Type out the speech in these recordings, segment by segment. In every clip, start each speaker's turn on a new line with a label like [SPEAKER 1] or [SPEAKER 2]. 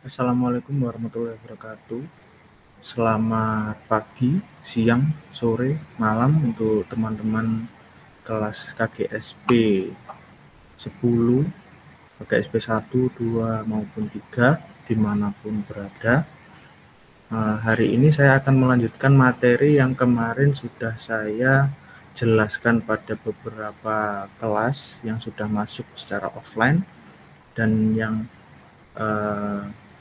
[SPEAKER 1] Assalamualaikum warahmatullahi wabarakatuh. Selamat pagi, siang, sore, malam untuk teman-teman kelas KGSP 10, KGSP 1, 2, maupun 3, dimanapun berada. Hari ini saya akan melanjutkan materi yang kemarin sudah saya jelaskan pada beberapa kelas yang sudah masuk secara offline dan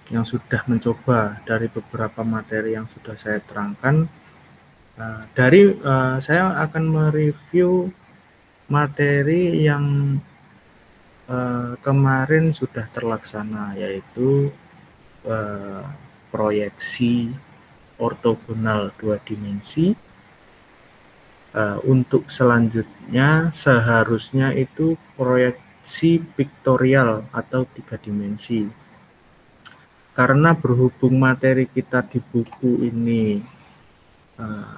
[SPEAKER 1] yang sudah mencoba dari beberapa materi yang sudah saya terangkan. Saya akan mereview materi yang kemarin sudah terlaksana, yaitu proyeksi ortogonal 2 dimensi. Untuk selanjutnya seharusnya itu proyeksi piktorial atau 3 dimensi. Karena berhubung materi kita di buku ini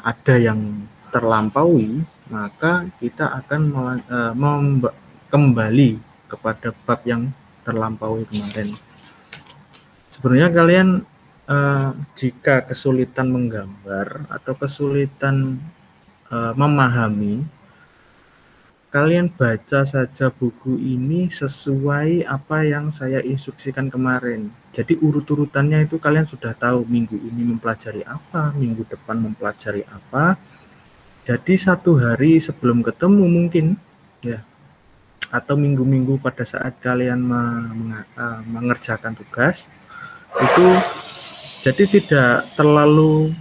[SPEAKER 1] ada yang terlampaui, maka kita akan kembali kepada bab yang terlampaui kemarin. Sebenarnya kalian jika kesulitan menggambar atau kesulitan memahami, kalian baca saja buku ini sesuai apa yang saya instruksikan kemarin. Jadi urut-urutannya itu kalian sudah tahu minggu ini mempelajari apa, minggu depan mempelajari apa. Jadi 1 hari sebelum ketemu mungkin ya, atau minggu-minggu pada saat kalian mengerjakan tugas itu, jadi tidak terlalu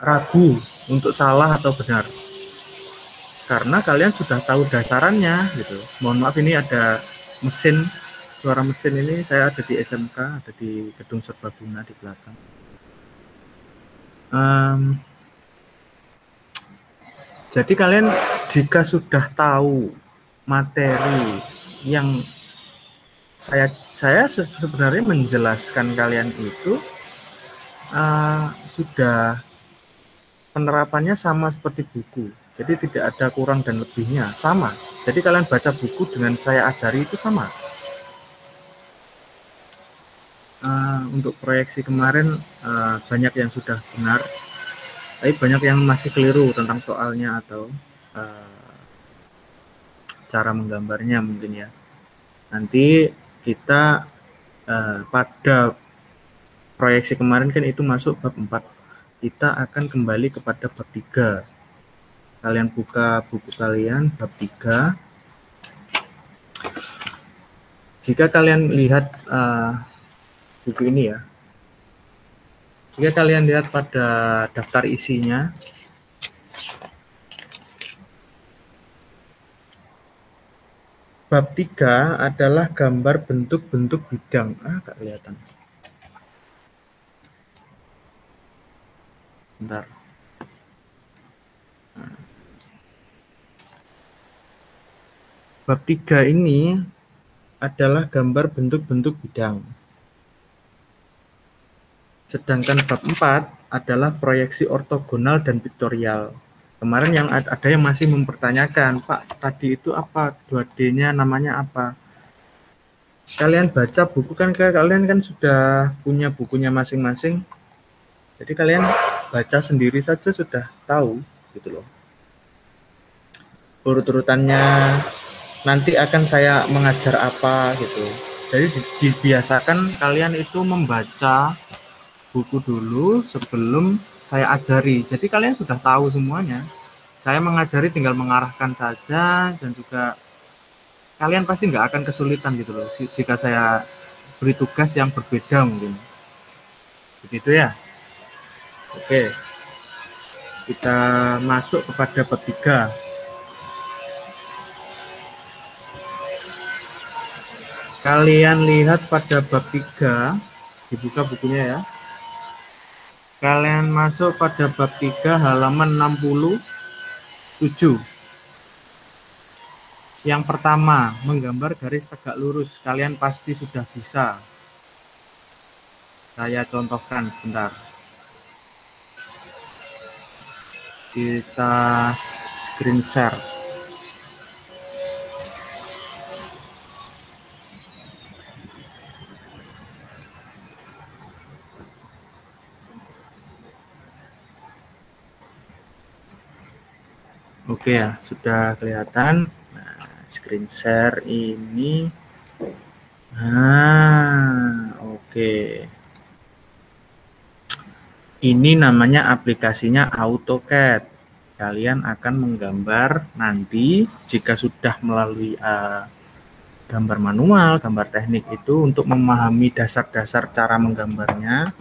[SPEAKER 1] ragu untuk salah atau benar, karena kalian sudah tahu dasarannya gitu. Mohon maaf, ini ada mesin, suara mesin ini. Saya ada di SMK, ada di gedung serbaguna di belakang. Jadi kalian jika sudah tahu materi yang saya sebenarnya menjelaskan kalian itu sudah penerapannya sama seperti buku. Jadi tidak ada kurang dan lebihnya, sama. Jadi kalian baca buku dengan saya ajari itu sama. Untuk proyeksi kemarin banyak yang sudah benar, tapi banyak yang masih keliru tentang soalnya atau cara menggambarnya mungkin ya. Nanti kita pada proyeksi kemarin kan itu masuk bab 4. Kita akan kembali kepada bab 3. Kalian buka buku kalian bab 3. Jika kalian lihat buku ini ya, jika kalian lihat pada daftar isinya, bab 3 adalah gambar bentuk-bentuk bidang. Gak kelihatan. Bentar. Bab 3 ini adalah gambar bentuk-bentuk bidang. Sedangkan bab 4 adalah proyeksi ortogonal dan piktorial. Kemarin yang ada yang masih mempertanyakan, Pak, tadi itu apa? 2D-nya namanya apa? Kalian baca buku kan, kalian kan sudah punya bukunya masing-masing. Jadi kalian baca sendiri saja sudah tahu gitu loh. Urut-urutannya nanti akan saya mengajar apa gitu. Jadi dibiasakan kalian itu membaca buku dulu sebelum saya ajari. Jadi kalian sudah tahu semuanya. Saya mengajari tinggal mengarahkan saja, dan juga kalian pasti nggak akan kesulitan gitu loh jika saya beri tugas yang berbeda mungkin. Begitu ya. Oke. Kita masuk kepada bab 3. Kalian lihat pada bab 3, dibuka bukunya ya. Kalian masuk pada bab 3 halaman 67. Yang pertama, menggambar garis tegak lurus. Kalian pasti sudah bisa. Saya contohkan sebentar. Kita screen share. Oke ya, sudah kelihatan. Nah, screen share ini. Nah, oke. Ini namanya aplikasinya AutoCAD. Kalian akan menggambar nanti jika sudah melalui gambar manual, gambar teknik itu untuk memahami dasar-dasar cara menggambarnya.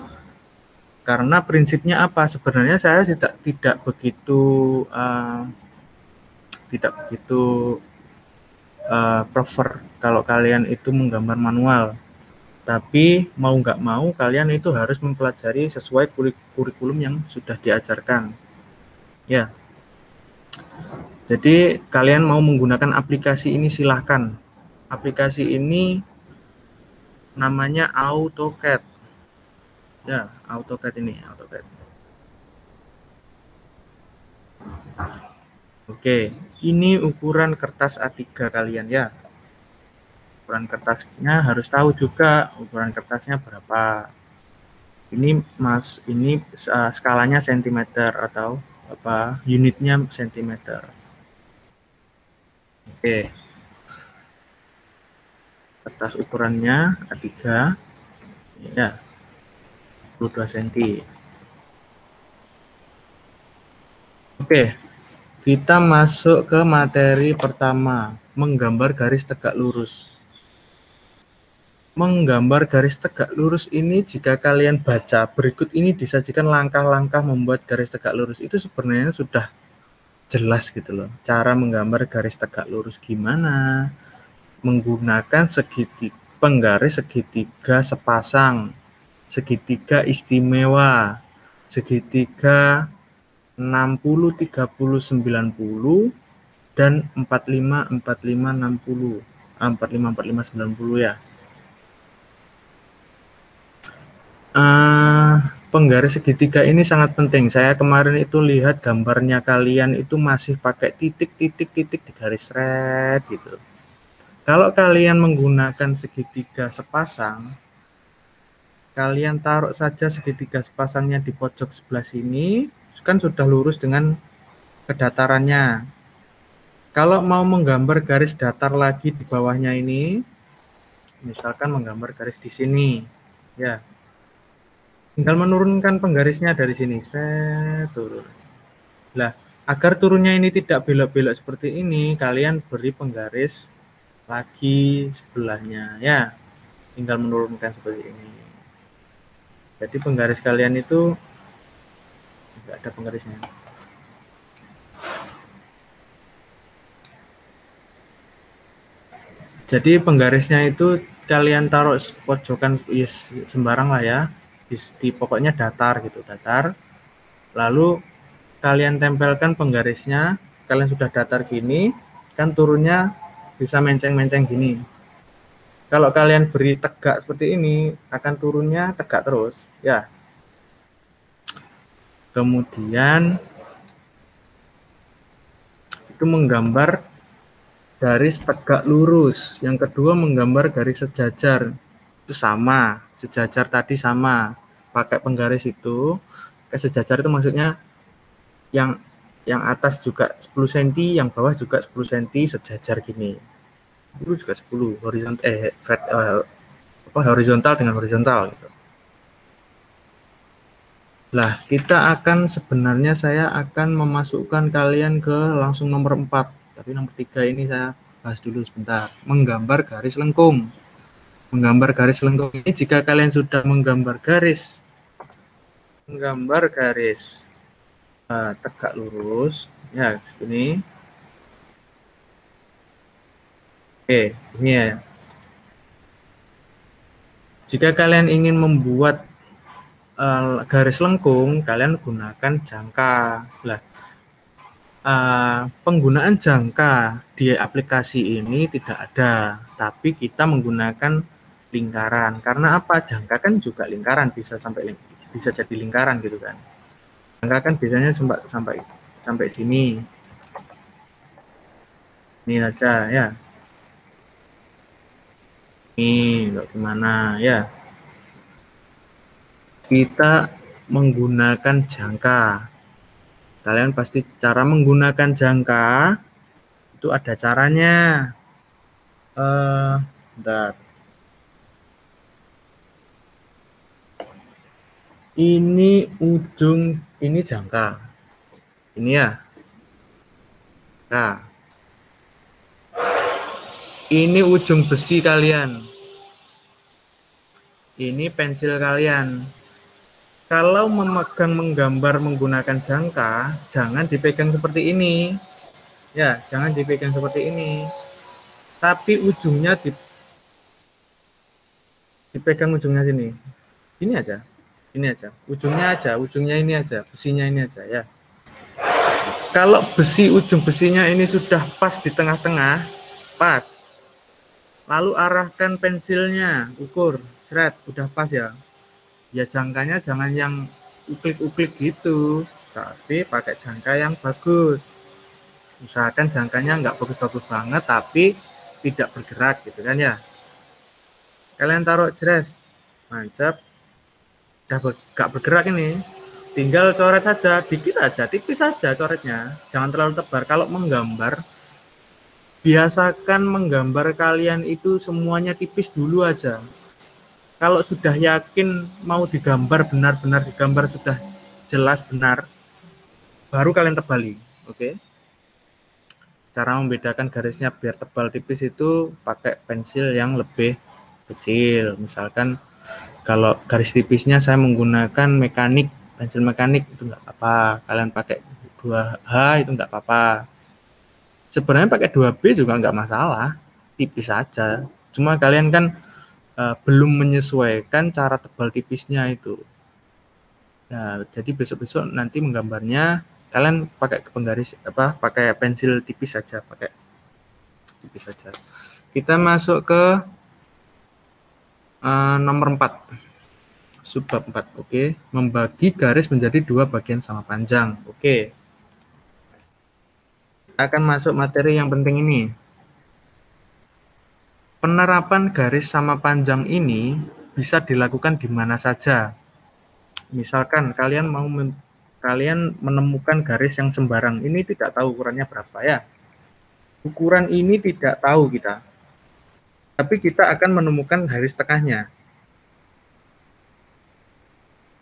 [SPEAKER 1] Karena prinsipnya apa? Sebenarnya saya tidak begitu prefer kalau kalian itu menggambar manual. Tapi mau nggak mau kalian itu harus mempelajari sesuai kurikulum yang sudah diajarkan. Ya. Jadi kalian mau menggunakan aplikasi ini silahkan. Aplikasi ini namanya AutoCAD. Ya, AutoCAD ini, AutoCAD. Oke, ini ukuran kertas A3 kalian ya. Ukuran kertasnya harus tahu juga ukuran kertasnya berapa. Ini skalanya sentimeter atau apa? Unitnya sentimeter. Oke. Kertas ukurannya A3 ya 22 cm. Oke. Kita masuk ke materi pertama, menggambar garis tegak lurus. Menggambar garis tegak lurus ini jika kalian baca berikut ini disajikan langkah-langkah membuat garis tegak lurus, itu sebenarnya sudah jelas gitu loh. Cara menggambar garis tegak lurus gimana? Menggunakan penggaris segitiga sepasang, segitiga istimewa, segitiga 60 30 90 dan 45 45 60. 45 45 90 ya. Penggaris segitiga ini sangat penting. Saya kemarin itu lihat gambarnya kalian itu masih pakai titik-titik-titik di garis red gitu. Kalau kalian menggunakan segitiga sepasang, kalian taruh saja segitiga sepasangnya di pojok sebelah sini, kan sudah lurus dengan kedatarannya. Kalau mau menggambar garis datar lagi di bawahnya ini, misalkan menggambar garis di sini, ya. Tinggal menurunkan penggarisnya dari sini, turun. Nah, agar turunnya ini tidak belok-belok seperti ini, kalian beri penggaris lagi sebelahnya, ya. Tinggal menurunkan seperti ini. Jadi penggaris kalian itu tidak ada penggarisnya. Jadi penggarisnya itu kalian taruh pojokan sembarang lah ya. Pokoknya datar gitu, datar. Lalu kalian tempelkan penggarisnya, kalian sudah datar gini, kan turunnya bisa menceng-menceng gini. Kalau kalian beri tegak seperti ini, akan turunnya tegak terus, ya. Kemudian itu menggambar garis tegak lurus. Yang kedua menggambar garis sejajar. Itu sama, sejajar tadi sama. Pakai penggaris itu, ke sejajar itu maksudnya yang atas juga 10 cm, yang bawah juga 10 cm sejajar gini. Itu juga 10 horizontal dengan horizontal gitu. Lah, kita akan sebenarnya saya akan memasukkan kalian ke langsung nomor 4. Tapi nomor 3 ini saya bahas dulu sebentar. Menggambar garis lengkung. Menggambar garis lengkung ini jika kalian sudah menggambar garis tegak lurus, ya ini. Oke, ini ya. Jika kalian ingin membuat garis lengkung, kalian gunakan jangka. Lah, penggunaan jangka di aplikasi ini tidak ada, tapi kita menggunakan lingkaran. Karena apa? Jangka kan juga lingkaran, bisa jadi lingkaran gitu kan. Jangka kan biasanya sampai sini. Ini saja ya. Ini bagaimana ya? Kita menggunakan jangka. Kalian pasti cara menggunakan jangka itu ada caranya. Bentar. Ini ujung, ini jangka. Ini ya. Nah, ini ujung besi kalian. Ini pensil kalian. Kalau memegang menggambar menggunakan jangka, jangan dipegang seperti ini. Ya, jangan dipegang seperti ini. Tapi ujungnya dipegang ujungnya sini. Ini aja. Ini aja. Ujungnya ini aja, besinya ini aja ya. Kalau besi ujung besinya ini sudah pas di tengah-tengah, pas. Lalu arahkan pensilnya, ukur, seret, udah pas ya. Ya jangkanya jangan yang uklik-uklik gitu, tapi pakai jangka yang bagus. Usahakan jangkanya nggak bagus-bagus banget, tapi tidak bergerak gitu kan ya. Kalian taruh jres, mantap, udah nggak bergerak ini. Tinggal coret saja, dikit aja, tipis saja coretnya. Jangan terlalu tebal. Kalau menggambar, biasakan menggambar kalian itu semuanya tipis dulu aja. Kalau sudah yakin mau digambar, benar-benar digambar sudah jelas benar, baru kalian tebali. Oke. Cara membedakan garisnya biar tebal tipis itu pakai pensil yang lebih kecil. Misalkan kalau garis tipisnya saya menggunakan mekanik, pensil mekanik itu nggak apa-apa. Kalian pakai 2H itu nggak apa-apa. Sebenarnya pakai 2B juga nggak masalah, tipis saja. Cuma kalian kan belum menyesuaikan cara tebal tipisnya itu. Nah, jadi besok-besok nanti menggambarnya kalian pakai penggaris pakai pensil tipis saja, pakai tipis saja. Kita masuk ke nomor 4. Subbab 4. Oke, membagi garis menjadi 2 bagian sama panjang. Oke. Akan masuk materi yang penting ini. Penerapan garis sama panjang ini bisa dilakukan di mana saja. Misalkan kalian menemukan garis yang sembarang, ini tidak tahu ukurannya berapa ya. Ukuran ini tidak tahu kita. Tapi kita akan menemukan garis tengahnya.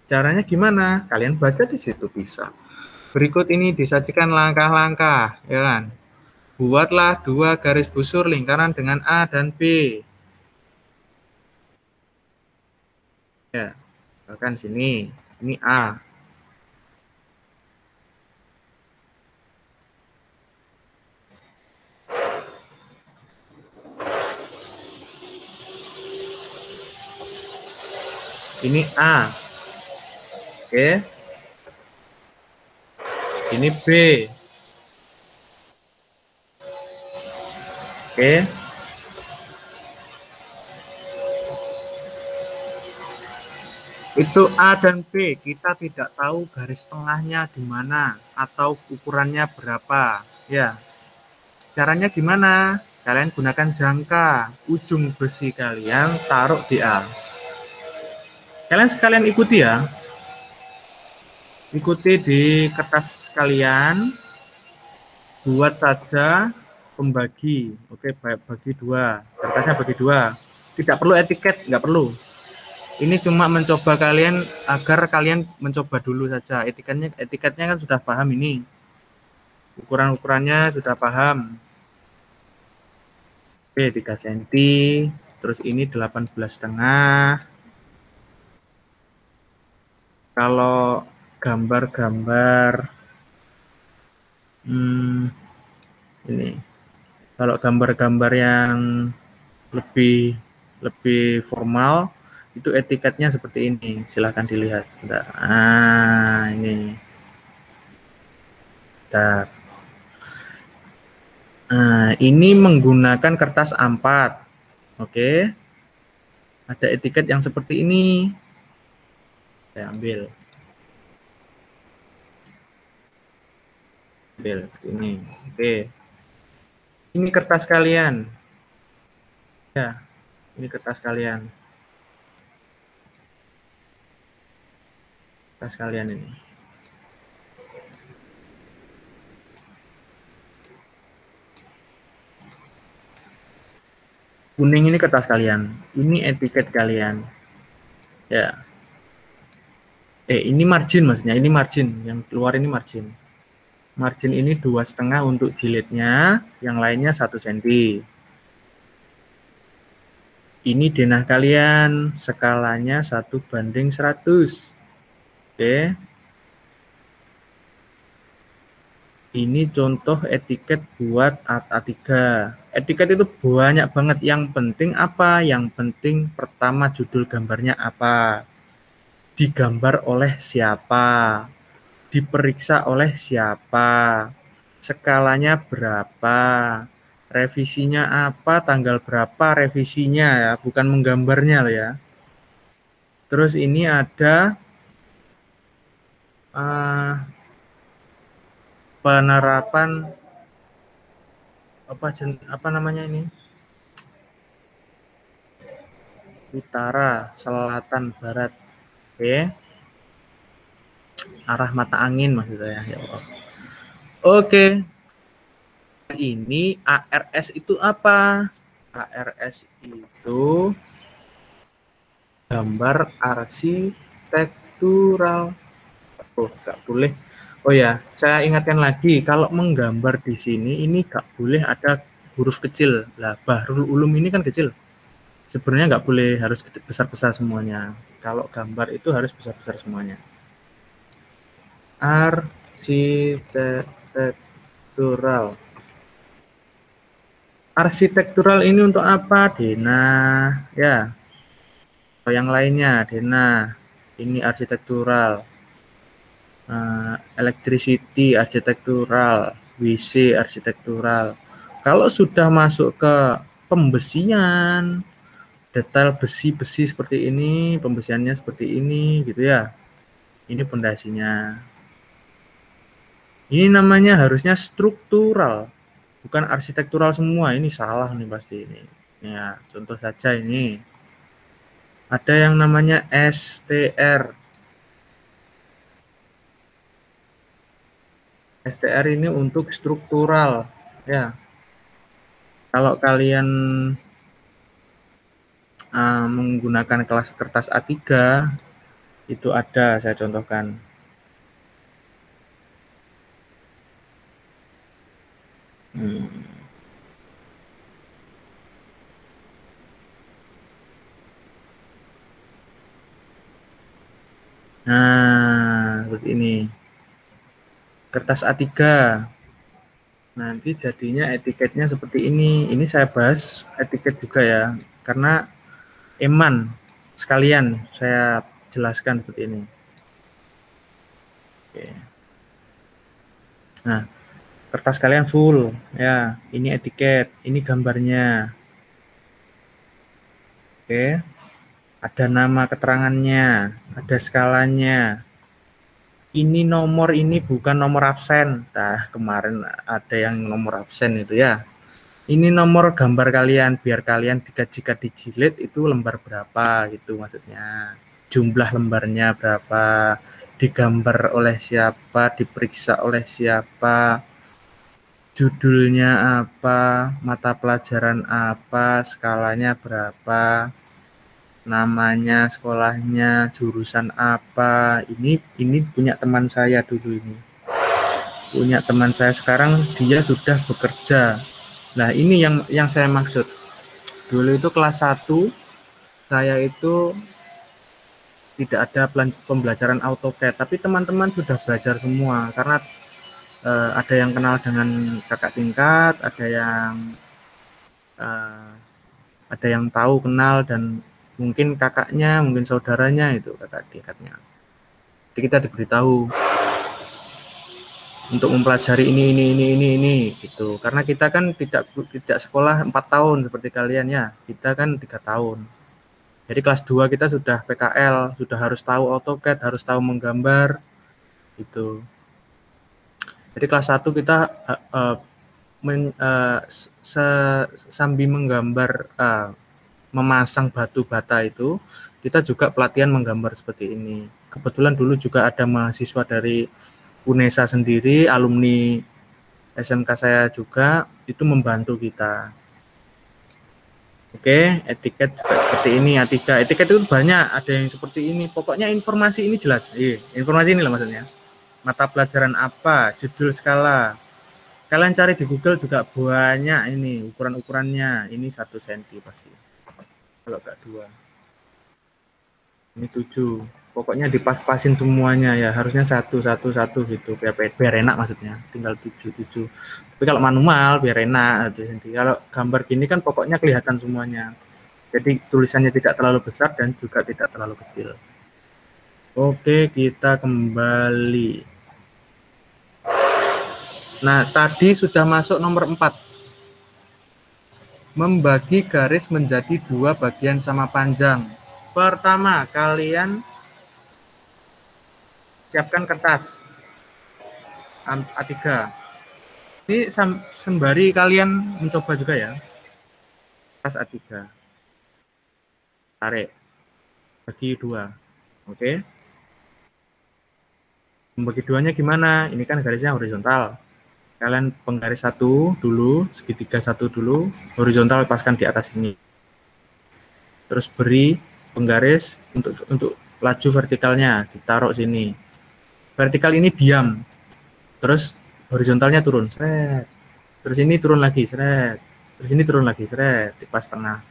[SPEAKER 1] Caranya gimana? Kalian baca di situ bisa. Berikut ini disajikan langkah-langkah, ya kan? Buatlah 2 garis busur lingkaran dengan A dan B. Ya, misalkan sini, ini A. Ini A. Oke. Ini B. Oke. Itu A dan B, kita tidak tahu garis tengahnya di mana atau ukurannya berapa. Ya. Caranya gimana? Kalian gunakan jangka. Ujung besi kalian taruh di A. Kalian sekalian ikuti ya. Ikuti di kertas kalian. Buat saja pembagi. Oke, bagi 2. Kertasnya bagi 2. Tidak perlu etiket, nggak perlu. Ini cuma mencoba kalian agar kalian mencoba dulu saja. Etiketnya kan sudah paham ini. Ukuran-ukurannya sudah paham. Oke, 3 cm. Terus ini 18,5. Kalau gambar-gambar ini. Kalau gambar-gambar yang lebih formal itu etiketnya seperti ini. Silahkan dilihat. Sebentar. Ini. Bentar. Ini menggunakan kertas A4. Oke. Ada etiket yang seperti ini. Saya ambil ini. Oke. Ini kertas kalian. Ya, ini kertas kalian. Kertas kalian ini. Kuning ini kertas kalian, ini etiket kalian. Ya. Ini margin maksudnya, ini margin, yang keluar ini margin. Margin ini 2,5 untuk jilidnya, yang lainnya 1 cm. Ini denah kalian, skalanya 1:100. Oke. Ini contoh etiket buat A3. Etiket itu banyak banget. Yang penting apa? Yang penting pertama judul gambarnya apa? Digambar oleh siapa? Diperiksa oleh siapa? Skalanya berapa? Revisinya apa? Tanggal berapa revisinya ya? Bukan menggambarnya loh ya. Terus ini ada penerapan apa namanya ini? Utara, selatan, barat. Oke. Arah mata angin maksudnya ya Allah. Oke. Ini ARS itu apa? ARS itu gambar arsitektural. Oh, nggak boleh. Oh ya, saya ingatkan lagi, kalau menggambar di sini ini nggak boleh ada huruf kecil. Lah, Bahrul Ulum ini kan kecil. Sebenarnya nggak boleh harus besar-besar semuanya. Kalau gambar itu harus besar-besar semuanya. Arsitektural. Arsitektural ini untuk apa? Denah, ya. Yang lainnya, denah. Ini arsitektural. Electricity arsitektural, WC arsitektural. Kalau sudah masuk ke pembesian, detail besi-besi seperti ini, pembesiannya seperti ini gitu ya. Ini pondasinya. Ini namanya harusnya struktural, bukan arsitektural semua. Ini salah nih pasti ini. Ya, contoh saja ini. Ada yang namanya STR. STR ini untuk struktural, ya. Kalau kalian menggunakan kelas kertas A3, itu ada, saya contohkan. Nah, seperti ini. Kertas A3. Nanti jadinya etiketnya seperti ini. Ini saya bahas etiket juga ya, karena eman sekalian saya jelaskan seperti ini. Oke. Nah, kertas kalian full ya. Ini etiket, ini gambarnya. Oke. Ada nama keterangannya, ada skalanya. Ini nomor ini bukan nomor absen. Nah, kemarin ada yang nomor absen itu ya. Ini nomor gambar kalian, biar kalian jika dijilid itu lembar berapa gitu maksudnya. Jumlah lembarnya berapa, digambar oleh siapa, diperiksa oleh siapa, judulnya apa, mata pelajaran apa, skalanya berapa, namanya, sekolahnya, jurusan apa. Ini punya teman saya dulu ini. Punya teman saya sekarang dia sudah bekerja. Nah, ini yang saya maksud. Dulu itu kelas 1 saya itu tidak ada pembelajaran AutoCAD, tapi teman-teman sudah belajar semua karena ada yang kenal dengan kakak tingkat, ada yang tahu kenal dan mungkin kakaknya, mungkin saudaranya itu kakak tingkatnya. Jadi kita diberitahu untuk mempelajari ini gitu. Karena kita kan tidak sekolah 4 tahun seperti kalian ya. Kita kan 3 tahun. Jadi kelas 2 kita sudah PKL, sudah harus tahu AutoCAD, harus tahu menggambar gitu. Jadi kelas 1 kita sambil menggambar memasang batu bata itu, kita juga pelatihan menggambar seperti ini. Kebetulan dulu juga ada mahasiswa dari UNESA sendiri, alumni SMK saya juga, itu membantu kita. Oke, etiket juga seperti ini A3. Etiket itu banyak, ada yang seperti ini. Pokoknya informasi ini jelas. Informasi ini lah maksudnya. Mata pelajaran apa, judul skala. Kalian cari di Google juga banyak ini ukuran-ukurannya. Ini 1 cm pasti. Kalau enggak 2. Ini 7. Pokoknya dipas-pasin semuanya ya. Harusnya 1 gitu. Biar enak maksudnya. Tinggal 7. Tapi kalau manual biar enak. Kalau gambar gini kan pokoknya kelihatan semuanya. Jadi tulisannya tidak terlalu besar dan juga tidak terlalu kecil. Oke, kita kembali. Nah, tadi sudah masuk nomor 4. Membagi garis menjadi 2 bagian sama panjang. Pertama, kalian siapkan kertas A3. Ini sembari kalian mencoba juga ya. Kertas A3. Tarik. Bagi 2. Oke. Membagi 2-nya gimana? Ini kan garisnya horizontal. Kalian penggaris 1 dulu, segitiga 1 dulu, horizontal lepaskan di atas ini. Terus beri penggaris untuk laju vertikalnya, ditaruh sini. Vertikal ini diam. Terus horizontalnya turun, seret. Terus ini turun lagi, seret. Terus ini turun lagi, seret, di pas tengah.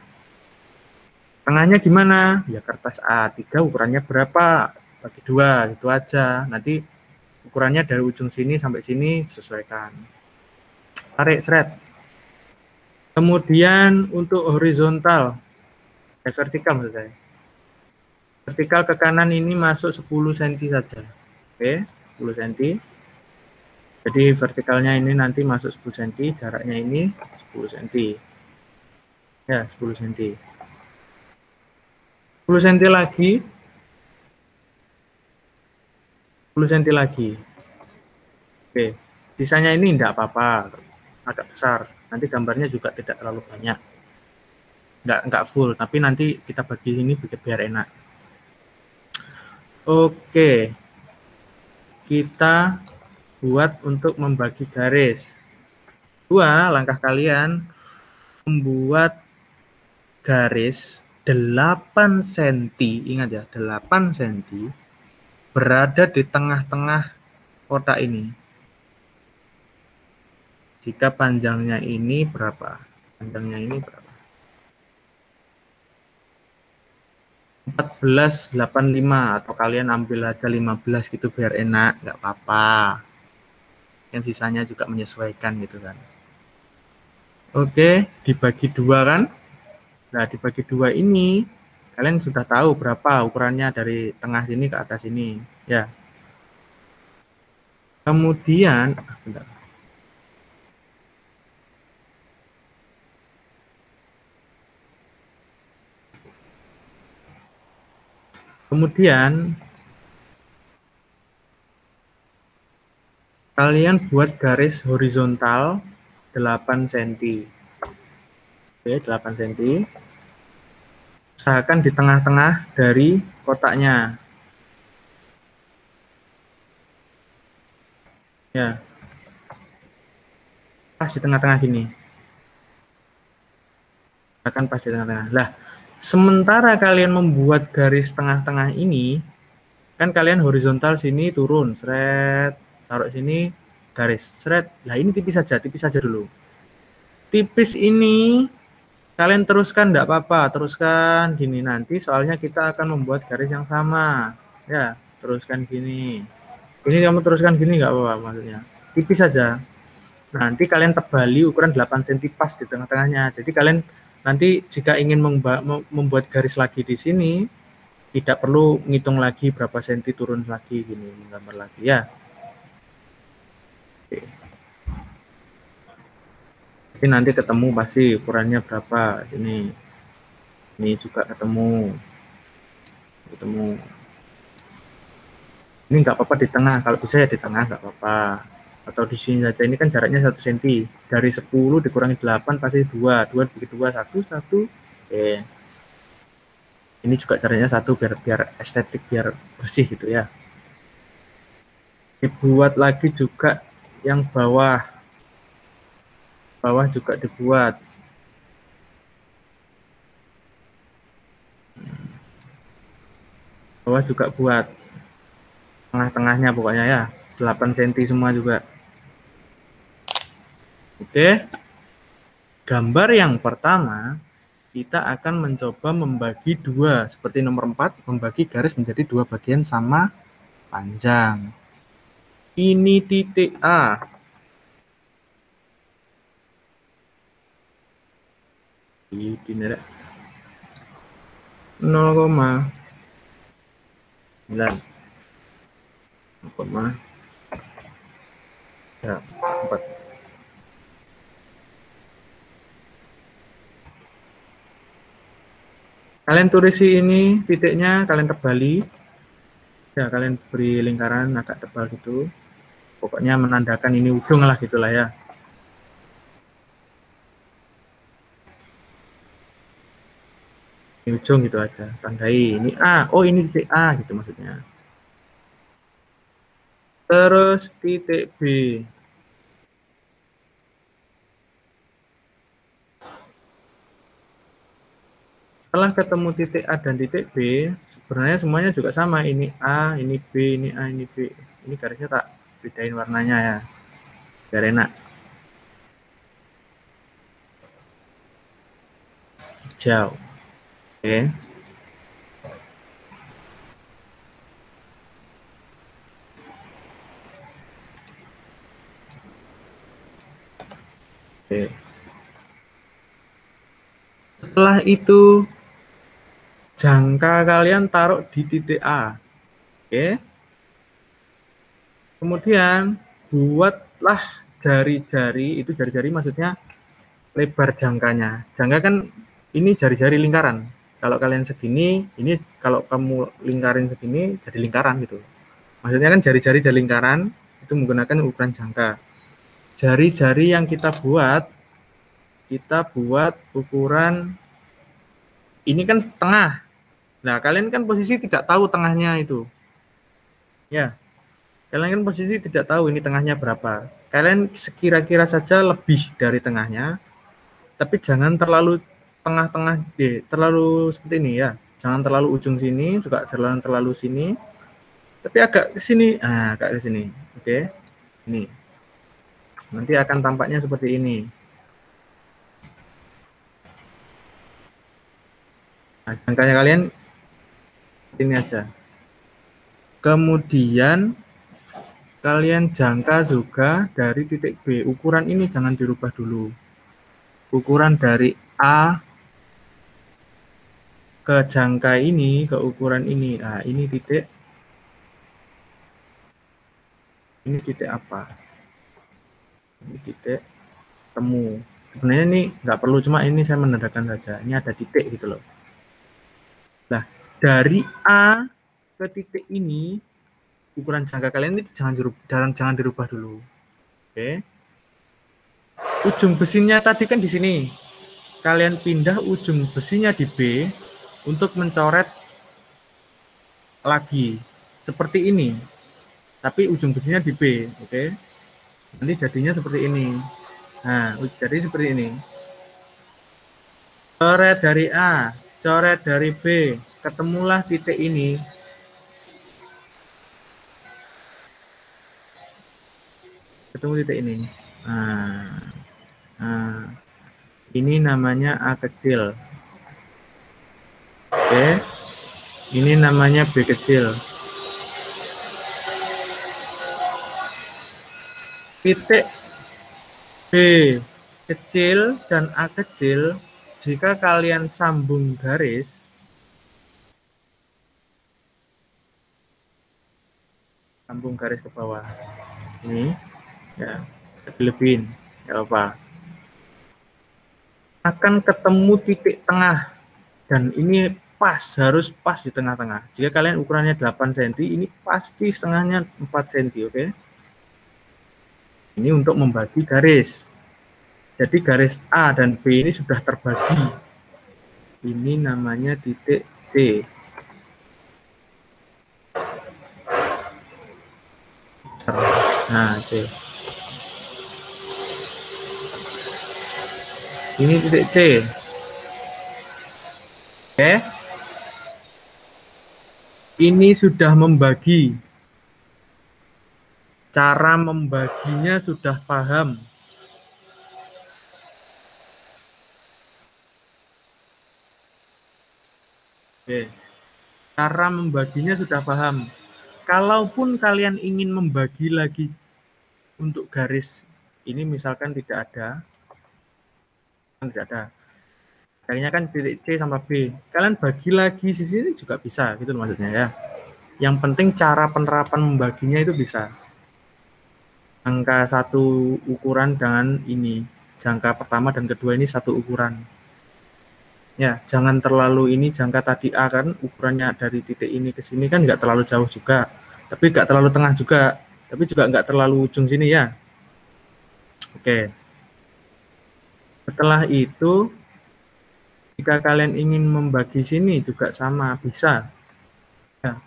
[SPEAKER 1] Tengahnya gimana? Ya kertas A3 ukurannya berapa? Bagi 2, itu aja. Nanti ukurannya dari ujung sini sampai sini sesuaikan. Tarik, seret. Kemudian untuk horizontal, vertikal maksud saya. Vertikal ke kanan ini masuk 10 cm saja. Oke, 10 cm. Jadi vertikalnya ini nanti masuk 10 cm, jaraknya ini 10 cm. Ya, 10 cm. 10 cm lagi. 10 cm lagi. Oke, sisanya ini enggak apa-apa, agak besar. Nanti gambarnya juga tidak terlalu banyak. Enggak full, tapi nanti kita bagi ini biar enak. Oke. Kita buat untuk membagi garis. 2, langkah kalian membuat garis 8 cm, ingat ya, 8 cm berada di tengah-tengah kotak ini. Jika panjangnya ini berapa? Panjangnya ini berapa? 14,85 atau kalian ambil aja 15 gitu biar enak, nggak apa-apa. Yang sisanya juga menyesuaikan gitu kan. Oke, dibagi 2 kan? Nah, dibagi 2 ini kalian sudah tahu berapa ukurannya dari tengah sini ke atas ini, ya. Kemudian, bentar. Kemudian kalian buat garis horizontal 8 cm. Oke, 8 cm. Usahakan di tengah-tengah dari kotaknya. Ya. Pas di tengah-tengah gini. Usahakan pas di tengah-tengah. Lah, sementara kalian membuat garis tengah-tengah ini, kan kalian horizontal sini turun, seret, taruh sini garis, seret. Lah ini tipis saja dulu. Tipis ini kalian teruskan enggak apa-apa, teruskan gini nanti soalnya kita akan membuat garis yang sama. Ya, teruskan gini. Ini kamu teruskan gini enggak apa-apa maksudnya. Tipis saja. Nanti kalian tebali ukuran 8 cm pas di tengah-tengahnya. Jadi kalian nanti jika ingin membuat garis lagi di sini, tidak perlu ngitung lagi berapa senti turun lagi gini, menggambar lagi ya. Oke. Tapi nanti ketemu pasti ukurannya berapa ini juga ketemu ini nggak apa-apa di tengah, kalau bisa ya di tengah nggak apa-apa, atau di sini saja. Ini kan jaraknya 1 cm, dari 10 dikurangi 8 pasti 2 bagi 2 1 oke. Ini juga caranya 1 biar estetik, biar bersih gitu ya. Dibuat lagi juga yang bawah juga dibuat. bawah juga buat. Tengah-tengahnya pokoknya ya. 8 cm semua juga. Oke. Gambar yang pertama, kita akan mencoba membagi dua. Seperti nomor 4, membagi garis menjadi dua bagian sama panjang. Ini titik A. Ini 0,9 4. Kalian tulis ini titiknya, kalian tebali. Ya, kalian beri lingkaran agak tebal gitu. Pokoknya menandakan ini ujung lah gitulah ya. Ini ujung gitu aja. Tandai ini A. Oh, ini titik A gitu maksudnya. Terus titik B. Setelah ketemu titik A dan titik B, sebenarnya semuanya juga sama. Ini A, ini B, ini A, ini B. Ini garisnya tak bedain warnanya ya, biar enak. Hijau. Oke. Oke. Setelah itu, jangka kalian taruh di titik A. Oke. Kemudian buatlah jari-jari, itu jari-jari maksudnya lebar jangkanya. Jangka kan ini jari-jari lingkaran. Kalau kalian segini, ini kalau kamu lingkarin segini jadi lingkaran gitu. Maksudnya kan jari-jari dan lingkaran itu menggunakan ukuran jangka. Jari-jari yang kita buat ukuran ini kan tengah. Nah, kalian kan posisi tidak tahu tengahnya itu. Ya, kalian kan posisi tidak tahu ini tengahnya berapa. Kalian sekira-kira saja lebih dari tengahnya, tapi jangan terlalu tengah-tengah, terlalu seperti ini ya. Jangan terlalu ujung sini, juga jangan terlalu sini, tapi agak ke sini, agak ke sini. Oke, ini. Nanti akan tampaknya seperti ini. Nah, jangkanya kalian ini aja. Kemudian kalian jangka juga dari titik B. Ukuran ini jangan dirubah dulu. Ukuran dari A ke jangka ini, ke ukuran ini. Nah, ini titik. Ini titik apa? Ini titik temu. Sebenarnya ini nggak perlu, cuma ini saya menandakan saja. Ini ada titik gitu loh. Nah, dari A ke titik ini, ukuran jangka kalian ini jangan dirubah dulu. Oke. Ujung besinya tadi kan di sini. Kalian pindah ujung besinya di B untuk mencoret lagi seperti ini. Tapi ujung besinya di B, oke. Nanti jadinya seperti ini. Nah, jadi seperti ini. Coret dari A, coret dari B, ketemulah titik ini. Ketemu titik ini. Nah, ini namanya A kecil. Oke. Ini namanya B kecil. Titik B kecil dan A kecil, jika kalian sambung garis, sambung garis ke bawah. Ini, ya, lebihin, nggak apa. Akan ketemu titik tengah, dan ini pas, harus pas di tengah-tengah. Jika kalian ukurannya 8 cm, ini pasti setengahnya 4 cm, oke? Ini untuk membagi garis. Jadi garis A dan B ini sudah terbagi. Ini namanya titik C. Nah, C. Ini titik C. Oke. ini sudah membagi. Cara membaginya sudah paham. Oke. Cara membaginya sudah paham. Kalaupun kalian ingin membagi lagi untuk garis ini misalkan tidak ada. Kayaknya kan titik C sama B. Kalian bagi lagi di sini juga bisa gitu maksudnya ya. Yang penting cara penerapan membaginya itu bisa. Angka satu ukuran dengan ini. Jangka pertama dan kedua ini satu ukuran. Ya, jangan terlalu ini jangka tadi A kan ukurannya dari titik ini ke sini kan nggak terlalu jauh juga. Tapi nggak terlalu tengah juga. Tapi juga nggak terlalu ujung sini ya. Oke. Setelah itu, jika kalian ingin membagi sini juga sama, bisa. Ya,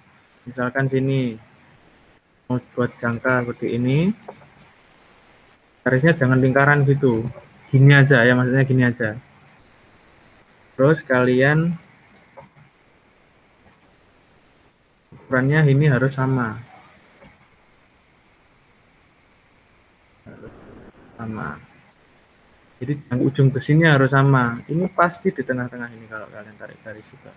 [SPEAKER 1] misalkan sini mau buat jangka seperti ini, garisnya jangan lingkaran gitu. Gini aja ya, maksudnya gini aja. Terus kalian ukurannya ini harus sama. Jadi yang ujung ke sini harus sama. Ini pasti di tengah-tengah ini kalau kalian tarik garis juga.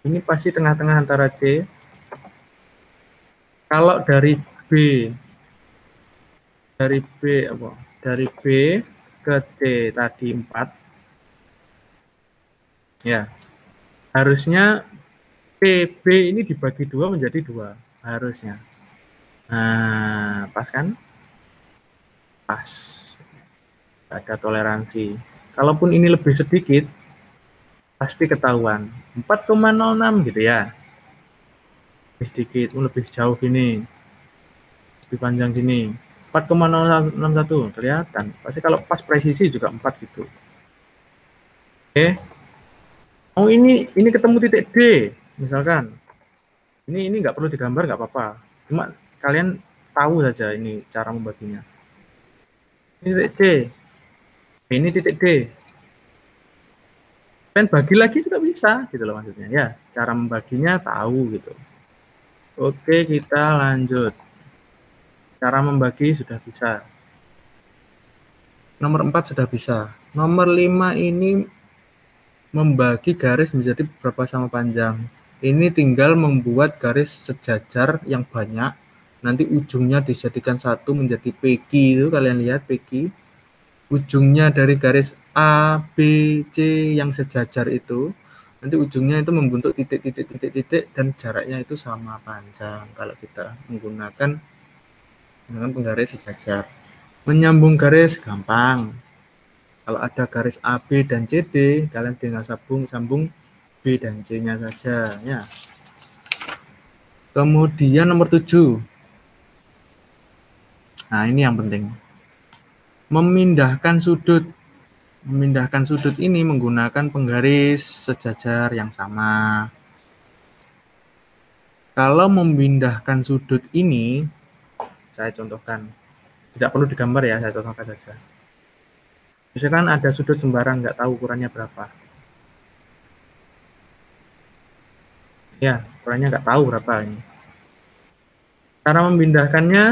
[SPEAKER 1] Ini pasti tengah-tengah antara C. Kalau dari B ke C tadi 4. Ya. Harusnya PB ini dibagi 2 menjadi 2 harusnya. Nah, pas kan? Pas. Ada toleransi. Kalaupun ini lebih sedikit, pasti ketahuan. 4,06 gitu ya. Lebih sedikit, lebih jauh gini. Lebih panjang gini. 4,061 kelihatan. Pasti kalau pas presisi juga 4 gitu. Oke. Oh ini ketemu titik D misalkan. Ini nggak perlu digambar nggak apa-apa. Cuma kalian tahu saja ini cara membaginya. Ini titik C. Ini titik D. Kalian bagi lagi juga bisa gitu loh maksudnya ya. Cara membaginya tahu gitu. Oke, kita lanjut. Cara membagi sudah bisa. Nomor 4 sudah bisa. Nomor 5 ini membagi garis menjadi berapa sama panjang. Ini tinggal membuat garis sejajar yang banyak. Nanti ujungnya dijadikan satu menjadi PQ itu kalian lihat PQ. Ujungnya dari garis A, B, C yang sejajar itu. Nanti ujungnya itu membentuk titik-titik dan jaraknya itu sama panjang kalau kita menggunakan dengan penggaris sejajar. Menyambung garis gampang. Kalau ada garis AB dan CD, kalian tinggal sambung B dan C-nya saja. Ya. Kemudian nomor 7. Nah, ini yang penting. Memindahkan sudut. Memindahkan sudut ini menggunakan penggaris sejajar yang sama. Kalau memindahkan sudut ini, saya contohkan. Tidak perlu digambar ya, saya contohkan saja. Misalkan ada sudut sembarang, nggak tahu ukurannya berapa. Ya, ukurannya nggak tahu berapa ini. Cara memindahkannya,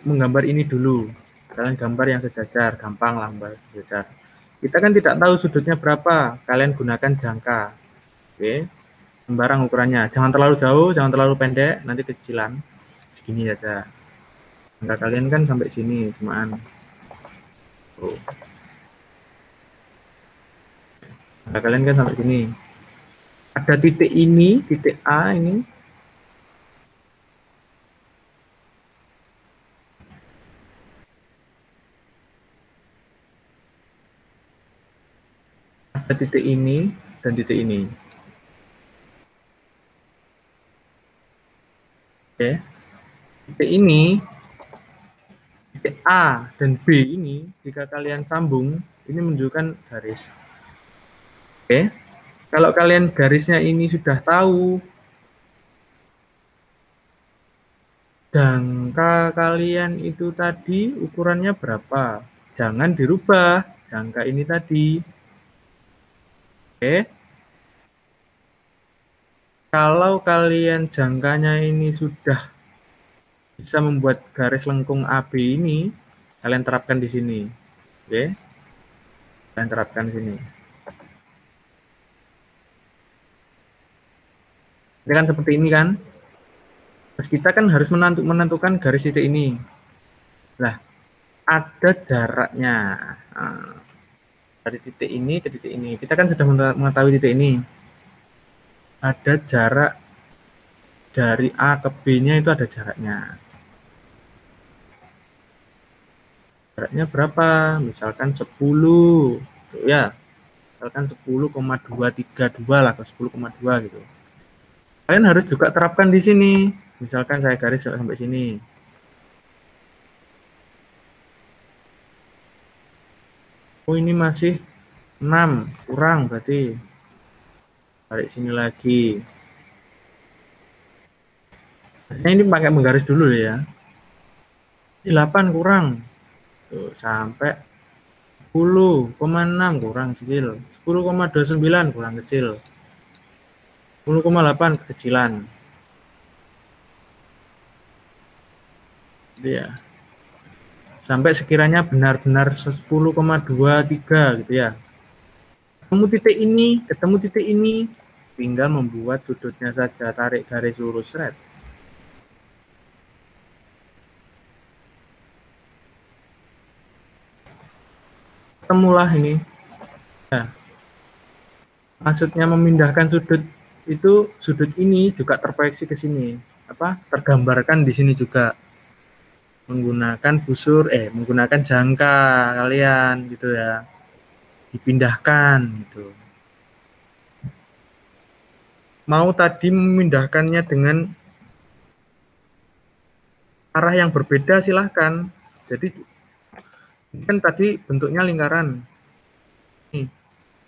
[SPEAKER 1] menggambar ini dulu. Kalian gambar yang sejajar, gampang lah gambar sejajar. Kita kan tidak tahu sudutnya berapa, kalian gunakan jangka. Oke, sembarang ukurannya. Jangan terlalu jauh, jangan terlalu pendek, nanti kecilan. Segini saja. Jangka kalian kan sampai sini, cuman. Oh. Jangka kalian kan sampai sini. Ada titik ini, titik A ini. Ada titik ini dan titik ini. Oke. Titik ini, titik A dan B ini, jika kalian sambung, ini menunjukkan garis. Oke. Kalau kalian garisnya ini sudah tahu, jangka kalian itu tadi ukurannya berapa? Jangan dirubah jangka ini tadi. Oke. Kalau kalian jangkanya ini sudah bisa membuat garis lengkung AB ini, kalian terapkan di sini. Oke. Kalian terapkan di sini. Ini kan seperti ini kan? Terus kita kan harus menentukan garis titik ini. Nah, ada jaraknya. Nah, dari titik ini ke titik ini. Kita kan sudah mengetahui titik ini. Ada jarak dari A ke B-nya itu ada jaraknya. Jaraknya berapa? Misalkan 10. Ya, misalkan 10,232 lah ke 10,2 gitu. Kalian harus juga terapkan di sini. Misalkan saya garis sampai sini. Oh, ini masih 6, kurang berarti. Tarik sini lagi. Nah, ini pakai menggaris dulu ya. 8 kurang. Tuh, sampai 10,6 kurang kecil. 10,29 kurang kecil. 10,8 kekecilan. Ya. Sampai sekiranya benar-benar 10,23 gitu ya. Ketemu titik ini, tinggal membuat sudutnya saja, tarik garis lurus red. Ketemulah ini. Ya. Maksudnya memindahkan sudut itu, sudut ini juga terproyeksi ke sini. Tergambarkan di sini juga. Menggunakan jangka kalian gitu ya. Dipindahkan gitu. Mau tadi memindahkannya dengan arah yang berbeda silahkan. Jadi kan tadi bentuknya lingkaran. Nih,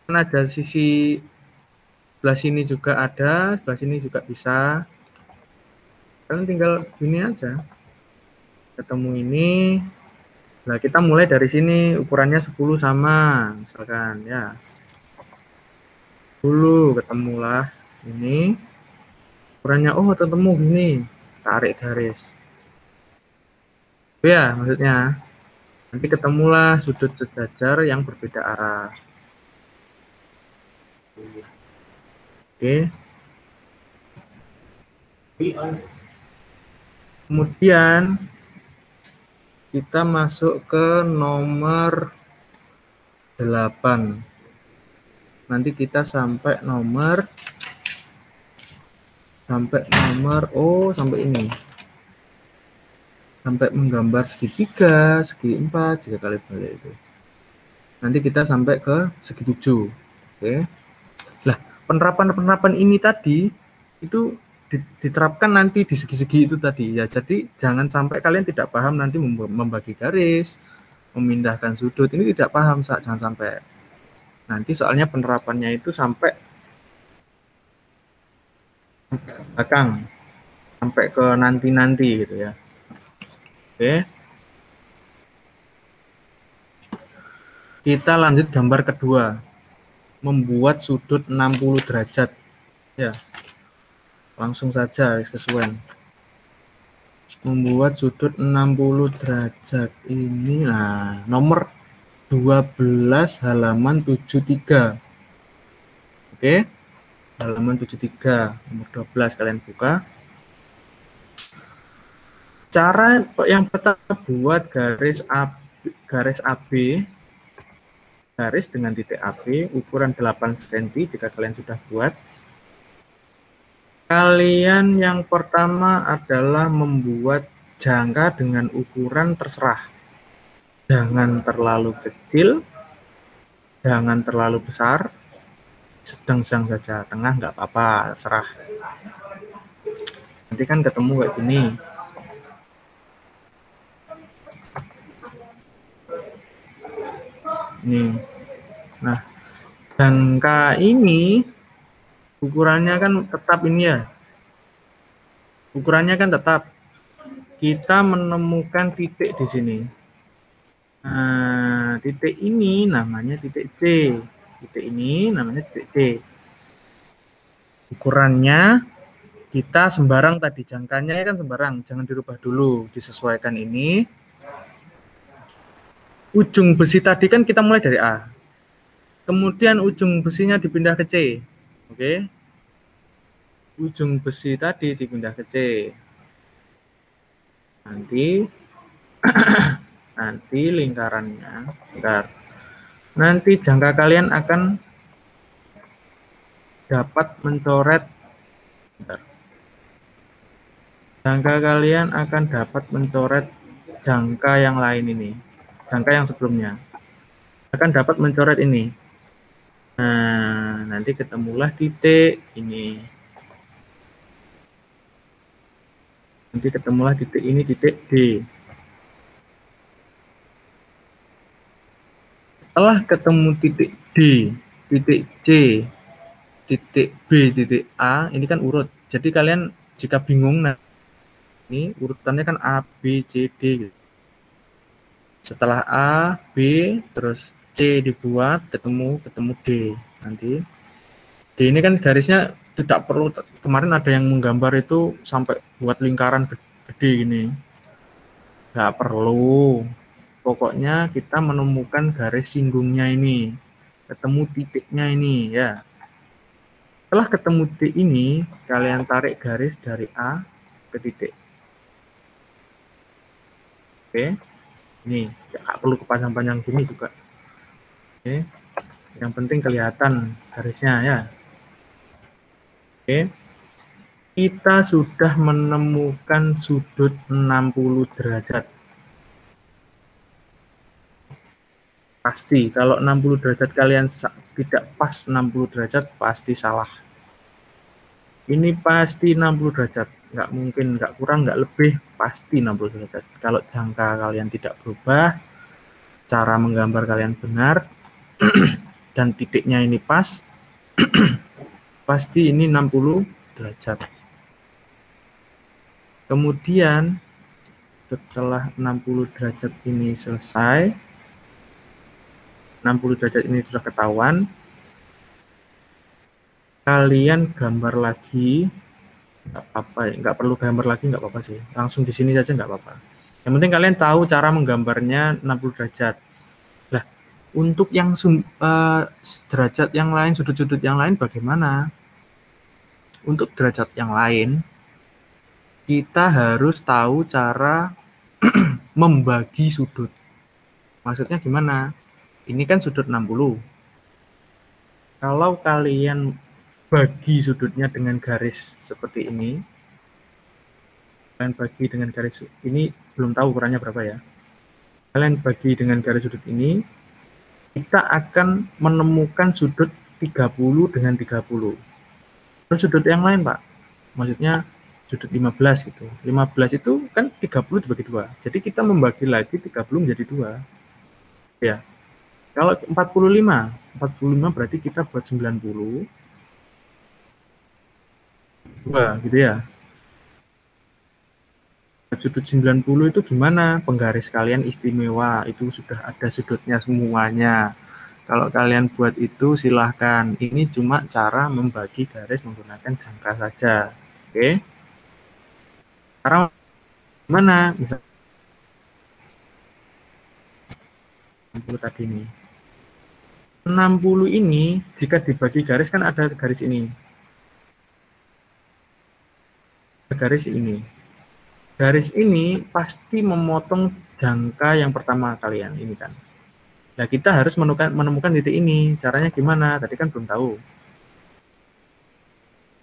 [SPEAKER 1] kan ada sisi sebelah sini juga ada, sebelah sini juga bisa. Kalian tinggal gini aja. Ketemu ini. Nah, kita mulai dari sini, ukurannya 10 sama, misalkan ya. 10 ketemulah ini. Ukurannya ketemu gini. Tarik garis. Ya, maksudnya nanti ketemulah sudut sejajar yang berbeda arah. Oke. Kemudian kita masuk ke nomor 8. Nanti kita sampai nomor sampai ini. Sampai menggambar segitiga, segi 4, jika kali balik itu. Nanti kita sampai ke segi 7. Oke. Nah, penerapan ini tadi itu diterapkan nanti di segi-segi itu tadi ya. Jadi jangan sampai kalian tidak paham nanti membagi garis, memindahkan sudut, ini tidak paham, jangan sampai. Nanti soalnya penerapannya itu sampai belakang, sampai ke nanti gitu ya. Oke. Kita lanjut gambar kedua. Membuat sudut 60 derajat. Ya. Langsung saja kesuwen. Membuat sudut 60 derajat ini nomor 12 halaman 73. Oke. Halaman 73, nomor 12 kalian buka. Cara yang pertama buat garis AB, garis dengan titik AB ukuran 8 cm jika kalian sudah buat. Kalian yang pertama adalah membuat jangka dengan ukuran terserah. Jangan terlalu kecil, jangan terlalu besar, sedang-sedang saja, tengah nggak apa-apa, terserah. Nanti kan ketemu kayak gini. Nih. Nah, jangka ini ukurannya kan tetap ini ya. Ukurannya kan tetap. kita menemukan titik di sini. Nah, titik ini namanya titik C. Titik ini namanya titik C. Ukurannya kita sembarang tadi, jangkanya kan sembarang, jangan dirubah dulu, disesuaikan ini. Ujung besi tadi kan kita mulai dari A. Kemudian ujung besinya dipindah ke C. Oke. Ujung besi tadi dipindah ke C. Nanti lingkarannya, bentar. Nanti jangka kalian akan dapat mencoret, bentar. Jangka kalian akan dapat mencoret jangka yang lain ini. Jangka yang sebelumnya. Akan dapat mencoret ini. Nah, nanti ketemulah titik ini. Nanti ketemulah titik ini, titik D. Setelah ketemu titik D, titik C, titik B, titik A, ini kan urut. Jadi kalian jika bingung, nah ini urutannya kan A, B, C, D. Gitu. Setelah A, B, terus C dibuat, ketemu D. Nanti D ini kan garisnya tidak perlu, kemarin ada yang menggambar itu sampai buat lingkaran gede gini. Nggak perlu. Pokoknya kita menemukan garis singgungnya ini. Ketemu titiknya ini ya. Setelah ketemu titik ini, kalian tarik garis dari A ke titik. Oke. Ini nggak perlu kepanjang-panjang gini juga. Oke. Yang penting kelihatan garisnya ya. Oke. Kita sudah menemukan sudut 60 derajat. Pasti kalau 60 derajat kalian tidak pas 60 derajat pasti salah. Ini pasti 60 derajat, nggak mungkin, nggak kurang, nggak lebih, pasti 60 derajat. Kalau jangka kalian tidak berubah, cara menggambar kalian benar, dan titiknya ini pas, pasti ini 60 derajat. Kemudian setelah 60 derajat ini selesai, 60 derajat ini sudah ketahuan, kalian gambar lagi, nggak apa-apa ya, nggak perlu gambar lagi, nggak apa-apa sih, langsung di sini saja nggak apa-apa. Yang penting kalian tahu cara menggambarnya 60 derajat. Nah, untuk yang derajat yang lain, sudut-sudut yang lain bagaimana? Untuk derajat yang lain, kita harus tahu cara membagi sudut. Maksudnya gimana? Ini kan sudut 60. Kalau kalian bagi sudutnya dengan garis seperti ini, kalian bagi dengan garis ini, belum tahu ukurannya berapa ya. Kalian bagi dengan garis sudut ini, kita akan menemukan sudut 30 dengan 30. Terus sudut yang lain, Pak. Maksudnya sudut 15 gitu. 15 itu kan 30 dibagi 2. Jadi kita membagi lagi 30 menjadi 2. Ya. Kalau 45 berarti kita buat 90. 2 gitu ya. Sudut 90 itu gimana? Penggaris kalian istimewa, itu sudah ada sudutnya semuanya. Kalau kalian buat itu silahkan. Ini cuma cara membagi garis menggunakan jangka saja. Oke. Cara mana? Misalnya 60 tadi ini. 60 ini jika dibagi garis kan ada garis ini. Garis ini. Garis ini pasti memotong jangka yang pertama kalian ini kan. Nah, kita harus menemukan titik ini. Caranya gimana? Tadi kan belum tahu.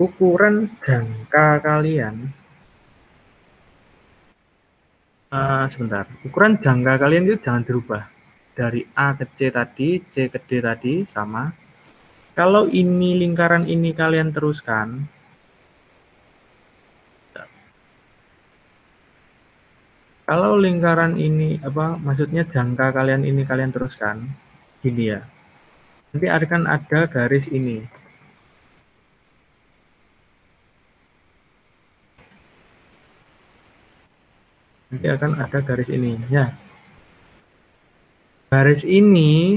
[SPEAKER 1] Ukuran jangka kalian sebentar. Ukuran jangka kalian itu jangan dirubah. Dari A ke C tadi, C ke D tadi sama. Kalau ini lingkaran ini kalian teruskan, kalau lingkaran ini maksudnya jangka kalian ini kalian teruskan, gini ya. Nanti akan ada garis ini. nanti akan ada garis ini ya. Garis ini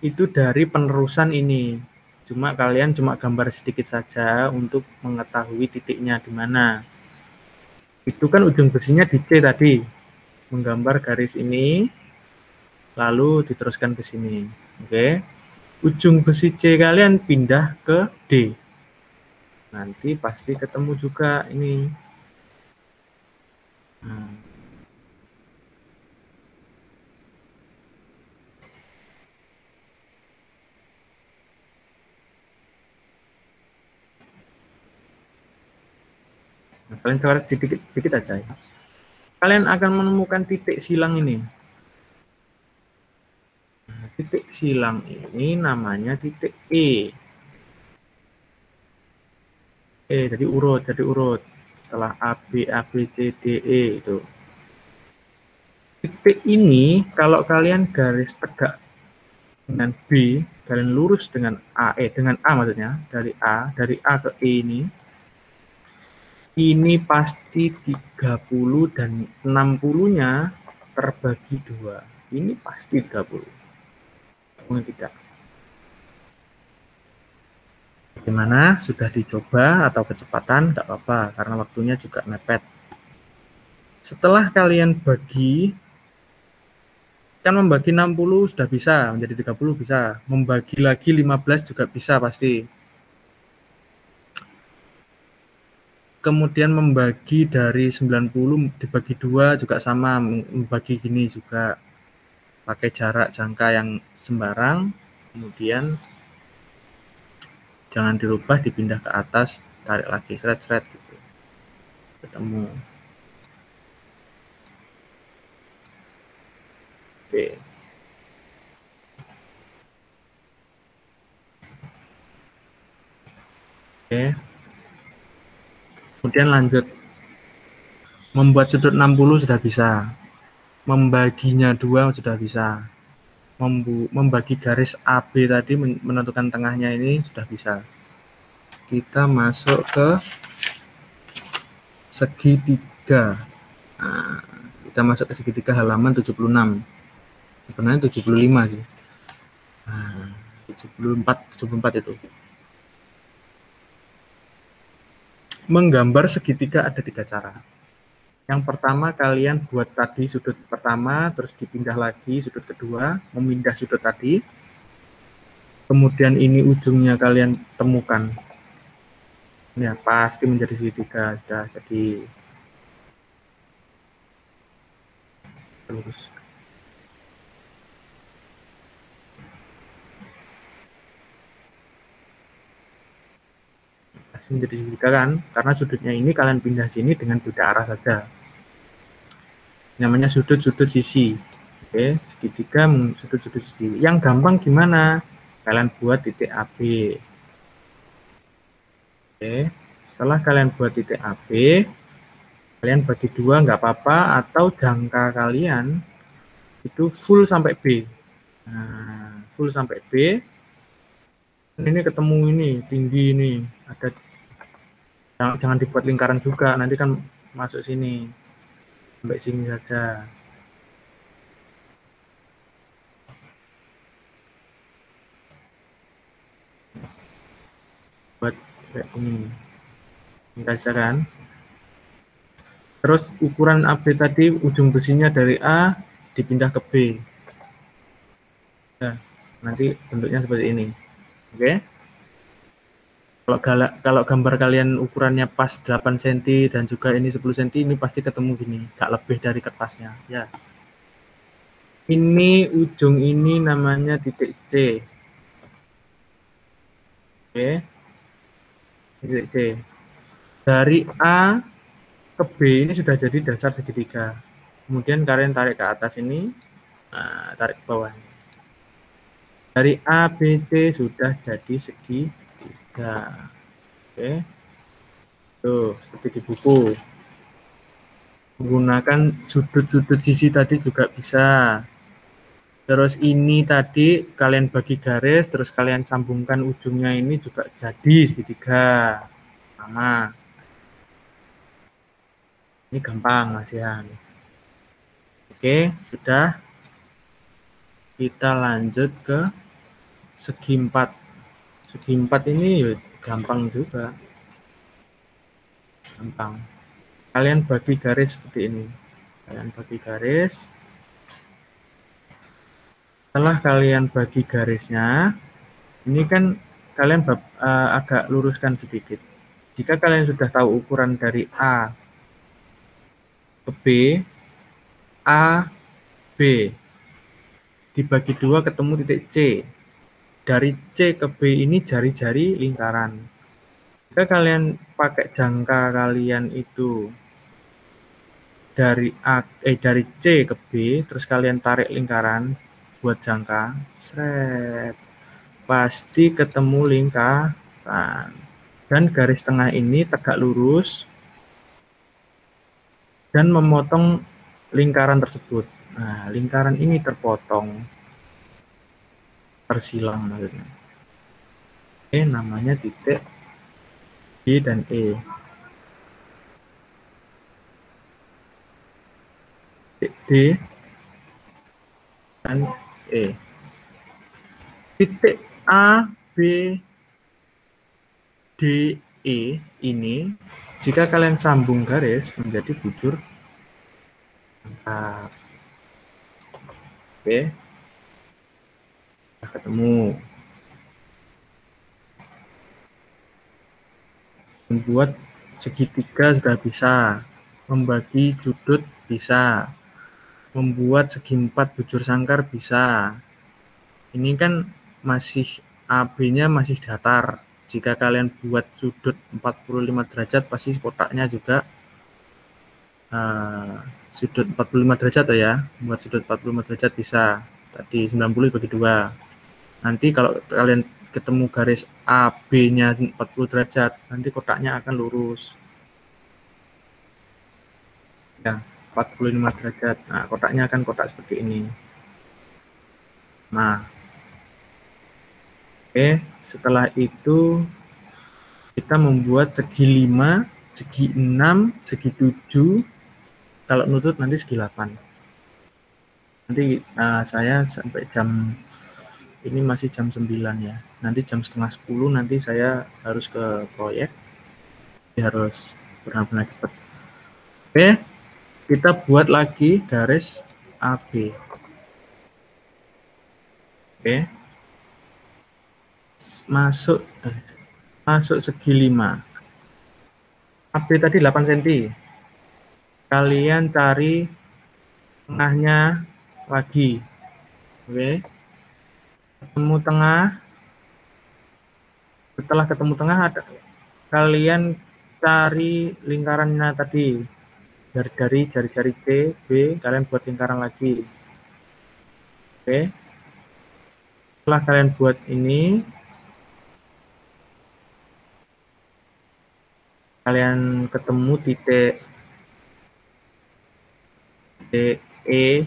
[SPEAKER 1] itu dari penerusan ini. Cuma kalian cuma gambar sedikit saja untuk mengetahui titiknya di mana. Itu kan ujung besinya di C tadi. Menggambar garis ini lalu diteruskan ke sini. Oke. Ujung besi C kalian pindah ke D. Nanti pasti ketemu juga ini. Nah, kalian coret sedikit aja ya. Kalian akan menemukan titik silang ini. Nah, titik silang ini namanya titik E. Jadi urut. Setelah A, B, C, D, E itu. Titik ini kalau kalian garis tegak dengan B, kalian lurus dengan dengan A maksudnya, dari A ke E ini pasti 30 dan 60-nya terbagi 2. Ini pasti 30. Mungkin tidak. Bagaimana? Sudah dicoba atau kecepatan? Tidak apa-apa, karena waktunya juga mepet. Setelah kalian bagi, kan membagi 60 sudah bisa, menjadi 30 bisa. Membagi lagi 15 juga bisa pasti. Kemudian membagi dari 90 dibagi 2 juga sama, membagi gini juga. Pakai jarak jangka yang sembarang, kemudian jangan dirubah, dipindah ke atas, tarik lagi, seret-seret gitu. Ketemu. Oke. Oke. Kemudian lanjut. Membuat sudut 60 sudah bisa. Membaginya 2 sudah bisa. Membagi garis AB tadi menentukan tengahnya ini sudah bisa. Kita masuk ke segitiga. Nah, kita masuk ke segitiga halaman 76. Sebenarnya 75 sih. Nah, 74 itu. Menggambar segitiga ada 3 cara. Yang pertama kalian buat tadi sudut pertama, terus dipindah lagi sudut kedua, memindah sudut tadi. Kemudian ini ujungnya kalian temukan. Ya, pasti menjadi segitiga. Sudah jadi lurus. Pasti menjadi segitiga kan? Karena sudutnya ini kalian pindah sini dengan beda arah saja. Namanya sudut-sudut sisi. Oke, segitiga sudut-sudut sisi. Yang gampang gimana? Kalian buat titik AB. Oke, setelah kalian buat titik AB, kalian bagi 2 nggak apa-apa, atau jangka kalian itu full sampai B. Nah, full sampai B. Ini ketemu ini, tinggi ini. Ada, jangan dibuat lingkaran juga, nanti kan masuk sini. Sampai sini saja. Buat kayak ini. Ini saja kan. Terus ukuran AB tadi, ujung besinya dari A dipindah ke B. Nah, nanti bentuknya seperti ini. Oke. Kalau gambar kalian ukurannya pas 8 cm dan juga ini 10 cm, ini pasti ketemu gini, gak lebih dari kertasnya. Ya. Ini ujung ini namanya titik C. Oke. Titik C. Dari A ke B ini sudah jadi dasar segitiga. Kemudian kalian tarik ke atas ini, nah, tarik ke bawah. Dari A, B, C sudah jadi segitiga. Oke. Tuh, seperti di buku. Menggunakan sudut-sudut sisi tadi juga bisa. Terus ini tadi kalian bagi garis, terus kalian sambungkan ujungnya ini juga jadi segitiga. Sama. Ini gampang Mas ya. Oke, sudah. Kita lanjut ke segi 4. Segi 4 ini gampang juga. Gampang. Kalian bagi garis seperti ini. Kalian bagi garis. Setelah kalian bagi garisnya, ini kan kalian agak luruskan sedikit. Jika kalian sudah tahu ukuran dari A ke B, A, B, dibagi 2 ketemu titik C. Dari C ke B ini jari-jari lingkaran. Jika kalian pakai jangka kalian itu dari C ke B, terus kalian tarik lingkaran buat jangka, seret, pasti ketemu lingkaran. Dan garis tengah ini tegak lurus dan memotong lingkaran tersebut. Nah, lingkaran ini terpotong, tersilang maksudnya. Namanya titik D dan E. Titik D dan E. Titik A, B, D, E ini jika kalian sambung garis menjadi bujur angka. Oke. Sudah ketemu. Membuat segitiga sudah bisa. Membagi sudut bisa. Membuat segi 4 bujur sangkar bisa. Ini kan masih AB-nya masih datar. Jika kalian buat sudut 45 derajat, pasti kotaknya juga sudut 45 derajat ya. Buat sudut 45 derajat bisa. Tadi 90 bagi 2. Nanti kalau kalian ketemu garis AB-nya 40 derajat, nanti kotaknya akan lurus. Ya, 45 derajat. Nah, kotaknya akan kotak seperti ini. Nah, oke, setelah itu kita membuat segi 5, segi 6, segi 7, kalau nutut nanti segi 8. Nanti saya sampai jam, ini masih jam 9 ya, nanti jam setengah 10 nanti saya harus ke proyek, jadi harus benar-benar cepat. Oke, kita buat lagi garis AB. Oke, masuk segi 5. AB tadi 8 cm. Kalian cari tengahnya lagi. Oke. Ketemu tengah. Setelah ketemu tengah, kalian cari lingkarannya tadi. Dari jari-jari C, B, kalian buat lingkaran lagi. Oke. Setelah kalian buat ini, kalian ketemu titik E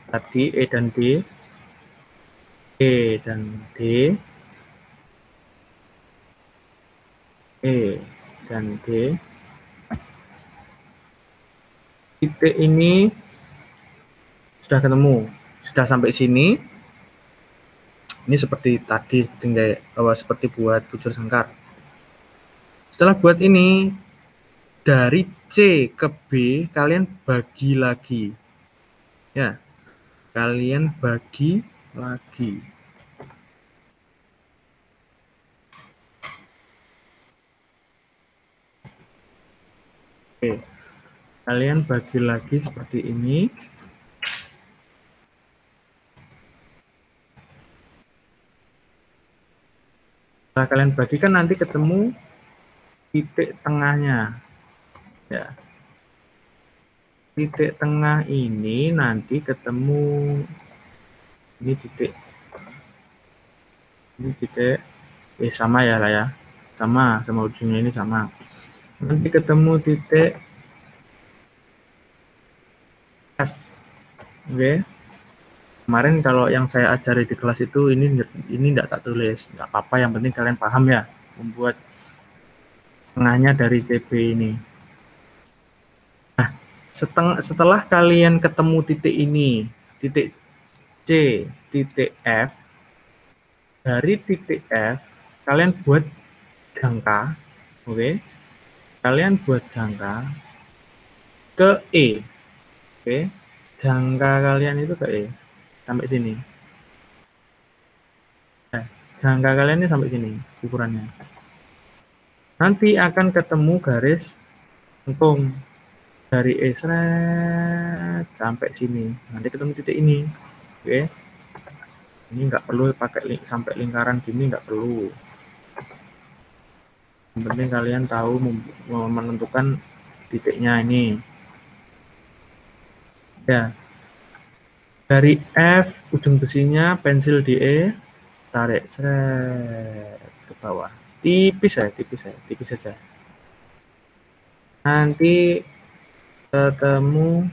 [SPEAKER 1] tadi, E dan D, E dan D, E dan D. Titik ini sudah ketemu, sudah sampai sini. Ini seperti tadi, seperti buat bujur sangkar. Setelah buat ini, dari C ke B, kalian bagi lagi. Ya, kalian bagi lagi. Oke, kalian bagi lagi seperti ini. Setelah kalian bagikan nanti ketemu titik tengahnya. Ya. Titik tengah ini nanti ketemu ini titik. Ini titik sama ya lah ya. Sama ujungnya ini sama. Nanti ketemu titik F. Oke. Kemarin kalau yang saya ajari di kelas itu ini enggak tak tulis, enggak apa-apa, yang penting kalian paham ya membuat tengahnya dari CB ini. Nah, Setelah kalian ketemu titik ini, titik C, titik F, dari titik F kalian buat jangka, oke? Kalian buat jangka ke E, oke? Jangka kalian itu ke E sampai sini. Jangka kalian ini sampai sini ukurannya. Nanti akan ketemu garis lengkung dari E sampai sini. Nanti ketemu titik ini, oke? Ini nggak perlu pakai sampai lingkaran gini, nggak perlu. Yang penting kalian tahu menentukan titiknya ini. Ya, dari F ujung besinya pensil di E, tarik ke bawah, tipis saja. Nanti ketemu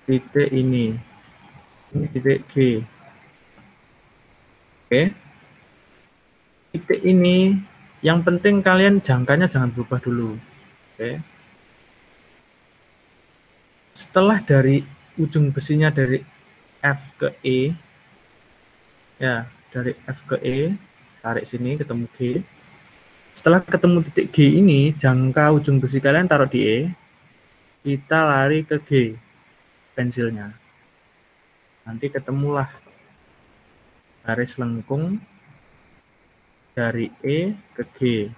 [SPEAKER 1] titik ini titik G. Oke, titik ini yang penting kalian jangkanya jangan berubah dulu. Oke, setelah dari ujung besinya dari F ke E, ya dari F ke E, tarik sini ketemu G. Setelah ketemu titik G ini, jangka ujung besi kalian taruh di E, kita lari ke G pensilnya. Nanti ketemulah garis lengkung dari E ke G.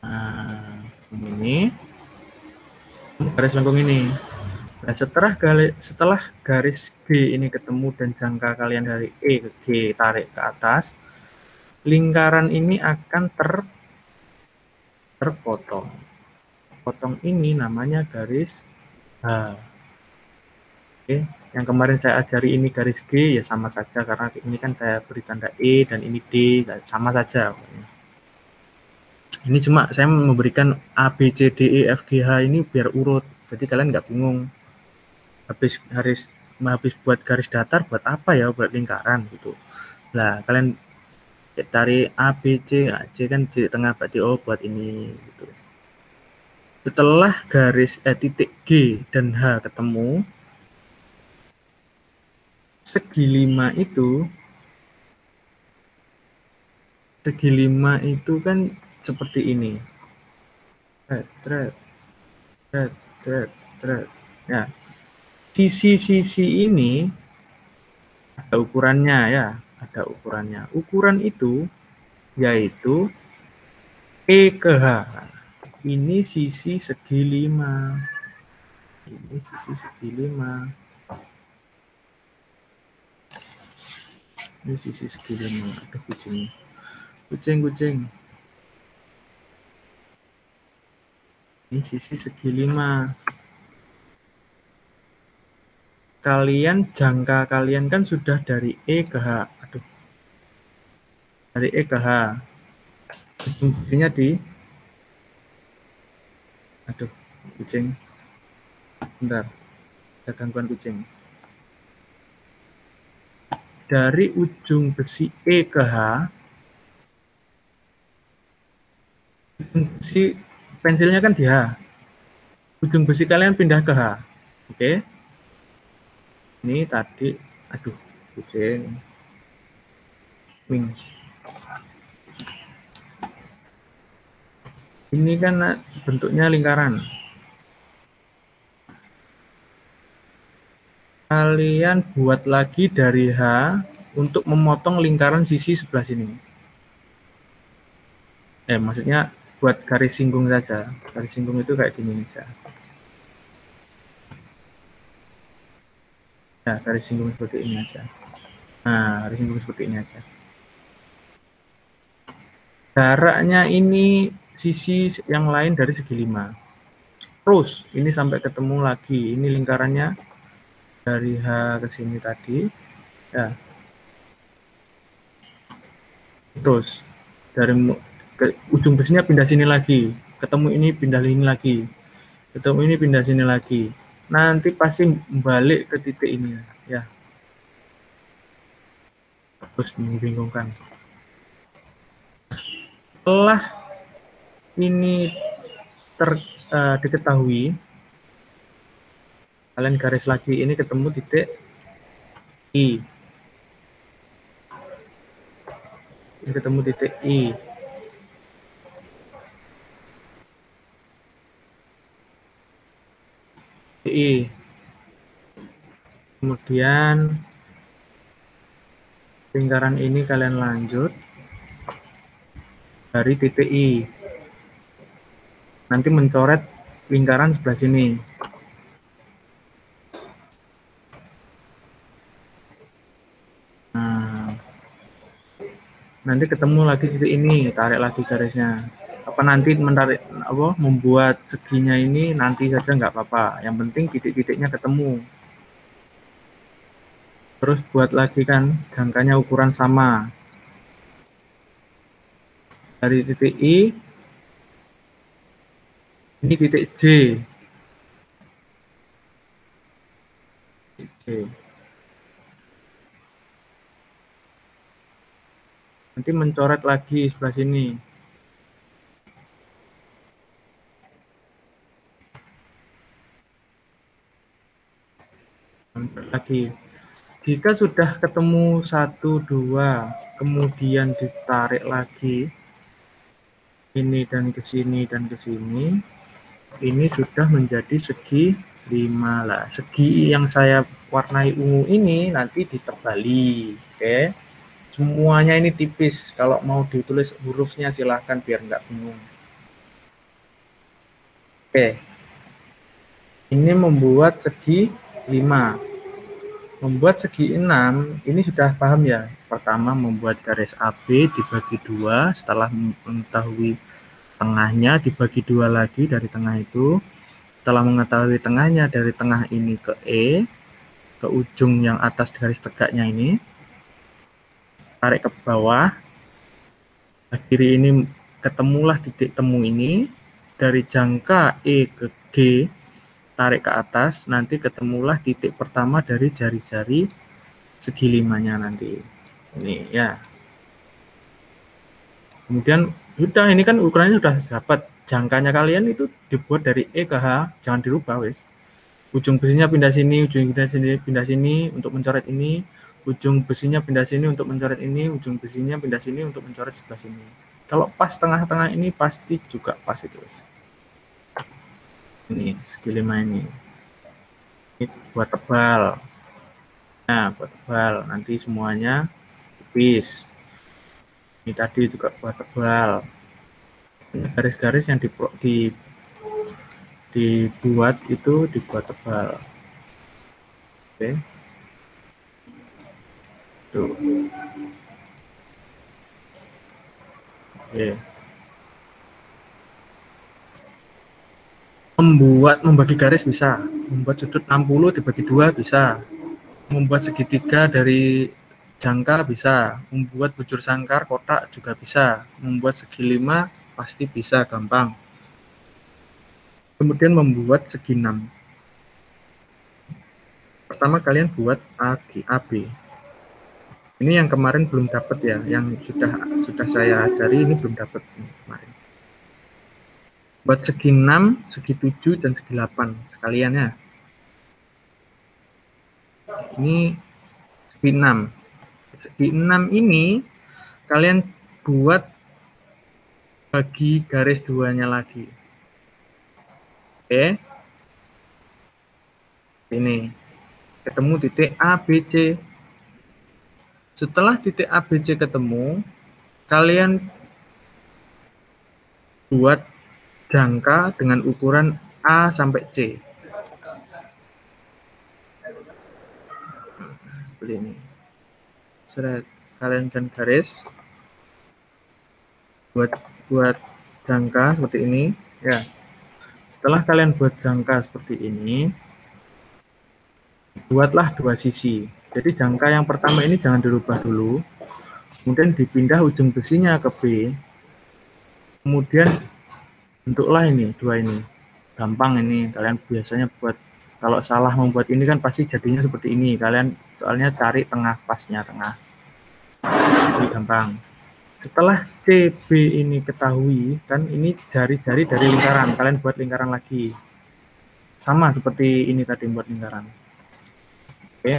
[SPEAKER 1] Nah, ini garis lengkung ini. Nah, setelah garis G ini ketemu dan jangka kalian dari E ke G tarik ke atas, lingkaran ini akan terpotong. Potong ini namanya garis H. Oke, yang kemarin saya ajari ini garis G ya sama saja karena ini kan saya beri tanda E dan ini D, sama saja. Ini cuma saya memberikan A, B, C, D, E, F, G, H ini biar urut, jadi kalian nggak bingung. Habis buat garis datar buat apa ya, buat lingkaran gitu. Nah, kalian tarik A, B, C, C kan di tengah berarti oh buat ini gitu. Setelah garis titik G dan H ketemu, segi lima itu kan seperti ini. Ya, sisi-sisi ini ada ukurannya ya, ada ukurannya. Ukuran itu yaitu E ke H. Ini sisi segi 5. Ini sisi segi 5. Ini sisi segi 5. Aduh, kucing. Ini sisi segi 5. Jangka kalian kan sudah dari E ke H. Aduh. Dari E ke H. Ujungnya di aduh, kucing. Bentar. Ada gangguan kucing. Dari ujung besi E ke H, ujung besi pensilnya kan di H. Ujung besi kalian pindah ke H. Oke. Ini tadi, aduh, kucing. Ini kan bentuknya lingkaran. Kalian buat lagi dari H untuk memotong lingkaran sisi sebelah sini. Maksudnya buat garis singgung saja. Garis singgung itu kayak gini aja. Ya, garis singgung seperti ini aja. Nah, garis singgung seperti ini aja. Jaraknya ini sisi yang lain dari segi 5. Terus, ini sampai ketemu lagi. Ini lingkarannya dari H ke sini tadi. Ya. Terus, dari ujung besinya pindah sini lagi. Ketemu ini pindah ini lagi. Ketemu ini pindah sini lagi. Nanti pasti balik ke titik ini. Ya. Terus membingungkan. Setelah ini diketahui, kalian garis lagi, ini ketemu titik I. Ini ketemu titik I. I. Kemudian lingkaran ini kalian lanjut dari titik I. Nanti mencoret lingkaran sebelah sini. Nah, nanti ketemu lagi titik ini, tarik lagi garisnya. Apa nanti membuat seginya ini nanti saja nggak apa-apa. Yang penting titik-titiknya ketemu. Terus buat lagi kan jangkanya ukuran sama. Dari titik I, ini titik J. Nanti mencoret lagi sebelah sini. Mencoret lagi. Jika sudah ketemu 1, 2, kemudian ditarik lagi ini dan ke sini dan ke sini, ini sudah menjadi segi 5 lah. Segi yang saya warnai ungu ini nanti ditebali, oke? Semuanya ini tipis. Kalau mau ditulis hurufnya silahkan biar nggak bingung. Oke. Ini membuat segi 5. Membuat segi 6, ini sudah paham ya. Pertama membuat garis AB dibagi 2, setelah mengetahui tengahnya dibagi 2 lagi dari tengah itu. Setelah mengetahui tengahnya dari tengah ini ke E, ke ujung yang atas garis tegaknya ini, tarik ke bawah. Kiri ini ketemulah titik temu ini, dari jangka E ke G, tarik ke atas, nanti ketemulah titik pertama dari jari-jari segi 5-nya nanti. Ini ya. Kemudian sudah, ini kan ukurannya sudah dapat. Jangkanya kalian itu dibuat dari E ke H, jangan dirubah wes. Ujung besinya pindah sini, ujung besinya pindah sini untuk mencoret ini, ujung besinya pindah sini untuk mencoret ini, ujung besinya pindah sini untuk mencoret sebelah sini. Kalau pas tengah-tengah ini pasti juga pas itu wes. Ini segi 5 ini buat tebal. Nah, buat tebal nanti semuanya tipis. Ini tadi juga buat tebal. Garis-garis yang dibuat itu dibuat tebal. Oke. Tuh. Oke. Membagi garis bisa, membuat sudut 60 dibagi 2 bisa, membuat segitiga dari jangka bisa, membuat bujur sangkar kotak juga bisa, membuat segi 5 pasti bisa, gampang. Kemudian membuat segi 6. Pertama kalian buat AB. Ini yang kemarin belum dapat ya, yang sudah saya ajari ini belum dapat kemarin. Buat segi 6, segi 7, dan segi 8 sekalian ya. Ini segi 6. Segi 6 ini kalian buat bagi garis 2-nya lagi. Oke. Ini ketemu titik ABC. Setelah titik ABC ketemu, kalian buat jangka dengan ukuran A sampai C. Seperti ini. Kalian kan garis buat jangka seperti ini ya. Setelah kalian buat jangka seperti ini, buatlah 2 sisi. Jadi jangka yang pertama ini jangan dirubah dulu, kemudian dipindah ujung besinya ke B, kemudian bentuklah ini 2 ini. Gampang ini, kalian biasanya buat, kalau salah membuat ini kan pasti jadinya seperti ini. Kalian soalnya cari tengah pasnya, tengah. Jadi gampang. Setelah CB ini ketahui, kan ini jari-jari dari lingkaran. Kalian buat lingkaran lagi. Sama seperti ini tadi buat lingkaran. Oke.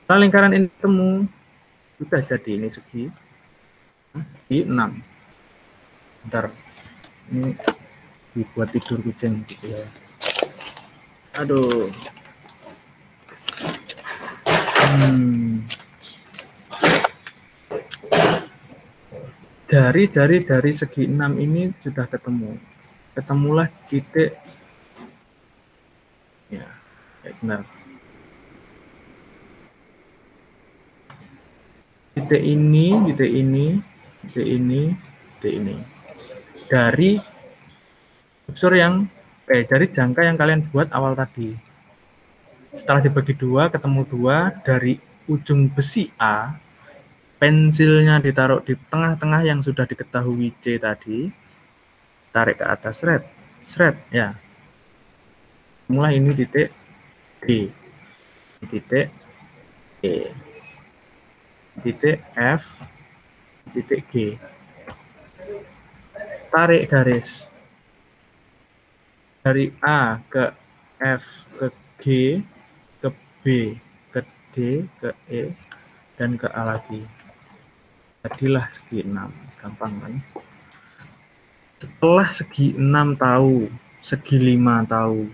[SPEAKER 1] Setelah lingkaran ini ketemu, sudah jadi ini segi 6. Bentar. Ini dibuat tidur kucing gitu ya. Aduh. Jari-jari dari segi 6 ini sudah ketemu. Ketemulah titik. Ya, benar. Titik ini, titik ini, titik ini, titik ini. Dari unsur yang dari jangka yang kalian buat awal tadi. Setelah dibagi 2, ketemu 2 dari ujung besi A, pensilnya ditaruh di tengah-tengah yang sudah diketahui C tadi, tarik ke atas, seret, ya. Mulai ini titik D, titik E, titik F, titik G. Tarik garis dari A ke F ke G ke B ke D ke E dan ke A lagi. Jadilah segi 6. Gampang kan? Setelah segi 6 tahu, segi 5 tahu,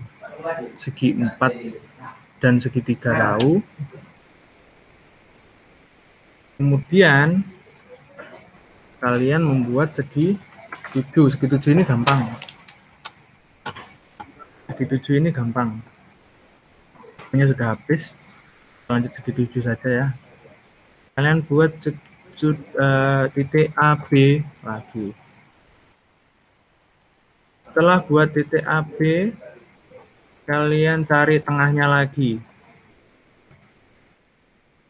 [SPEAKER 1] segi 4 dan segi 3 tahu, kemudian kalian membuat segi 7. Segi 7 ini gampang. Segi 7 ini gampang. Ini sudah habis. Lanjut segi 7 saja ya. Kalian buat titik AB lagi. Setelah buat titik AB, kalian cari tengahnya lagi.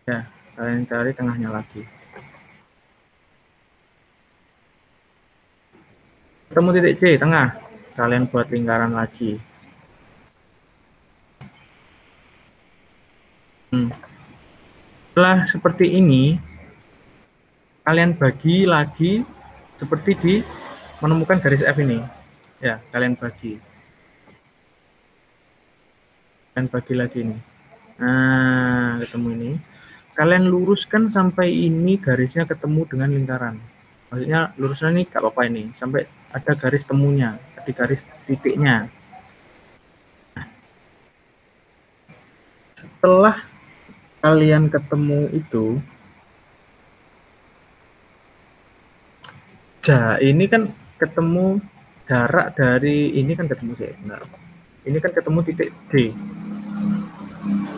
[SPEAKER 1] Ya, kalian cari tengahnya lagi. Ketemu titik C, tengah. Kalian buat lingkaran lagi. Setelah seperti ini, kalian bagi lagi seperti di menemukan garis F ini. Ya, kalian bagi. Kalian bagi lagi ini. Nah, ketemu ini. Kalian luruskan sampai ini garisnya ketemu dengan lingkaran. Maksudnya lurusnya ini gak apa-apa ini. Sampai ada garis temunya, ada garis titiknya. Nah, setelah kalian ketemu itu, ini kan ketemu jarak dari ini kan ketemu C. Nah, ini kan ketemu titik D.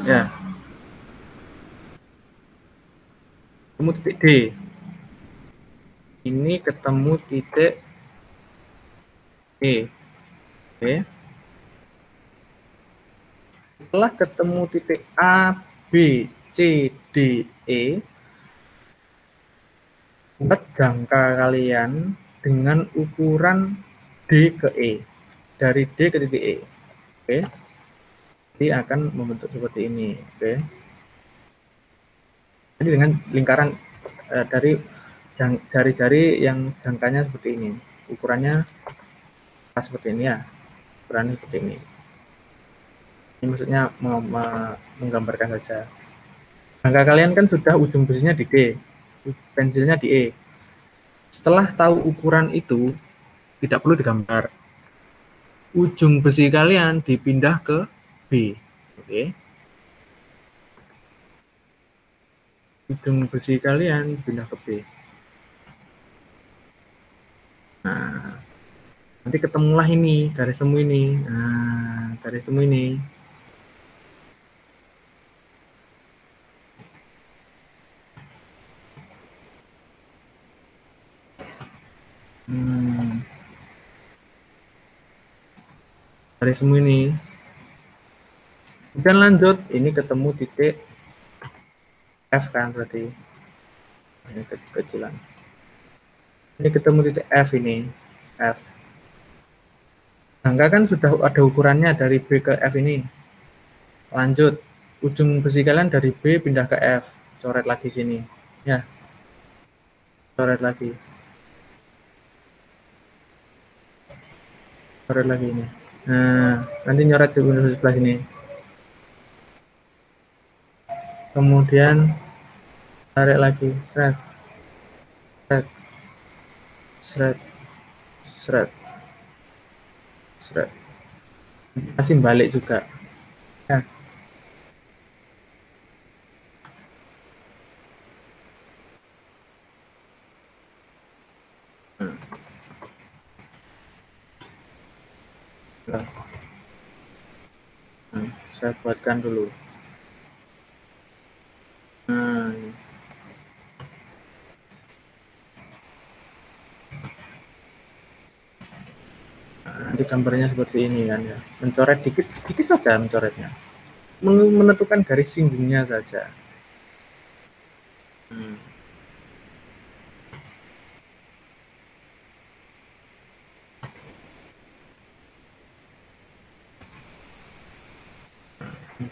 [SPEAKER 1] Ya. Ketemu titik D. Ini ketemu titik E. Oke. Setelah ketemu titik A, B, C, D, E, buat jangka kalian dengan ukuran D ke E. Dari D ke titik E. Oke. Jadi akan membentuk seperti ini. Oke. Jadi dengan lingkaran dari jari-jari yang jangkanya seperti ini. Ukurannya seperti ini ya. Ukurannya seperti ini. Ini maksudnya menggambarkan saja. Jangka kalian kan sudah ujung besinya di D, pensilnya di E. Setelah tahu ukuran itu, tidak perlu digambar. Ujung besi kalian dipindah ke B. Oke. Ujung besi kalian pindah ke B. Nah, nanti ketemulah ini, garis temu ini. Nah, garis temu ini. Garis temu ini. Dan lanjut, ini ketemu titik F kan berarti. Ini kecilan. Ini ketemu titik F ini. F. Jangka kan sudah ada ukurannya dari B ke F ini. Lanjut, ujung besi kalian dari B pindah ke F. Coret lagi sini. Ya. coret lagi. Coret lagi ini. Nah, nanti nyoret sebelah sini. Kemudian tarik lagi, seret, seret, seret, seret, seret. Kasih balik juga. Ya. Nah, saya buatkan dulu. Nah, nanti gambarnya seperti ini kan ya. Mencoret dikit saja mencoretnya. Menentukan garis singgungnya saja.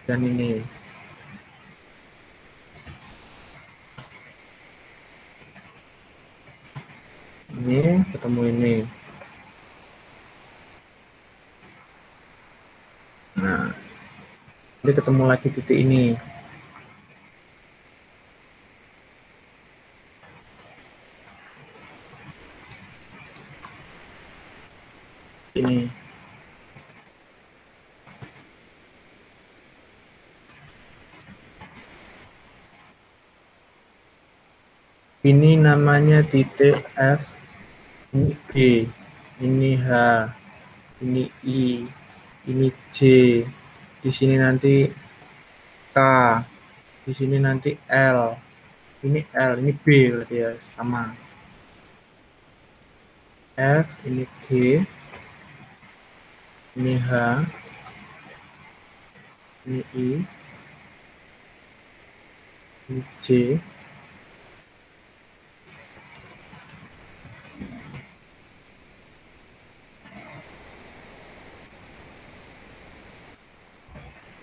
[SPEAKER 1] Dan ini. Ini ketemu ini. Nah, nanti ketemu lagi titik ini. Ini. Ini namanya titik F, ini G, ini H, ini I, ini J, di sini nanti K, di sini nanti L, ini B berarti ya, sama. F, ini G, ini H, ini I, ini J,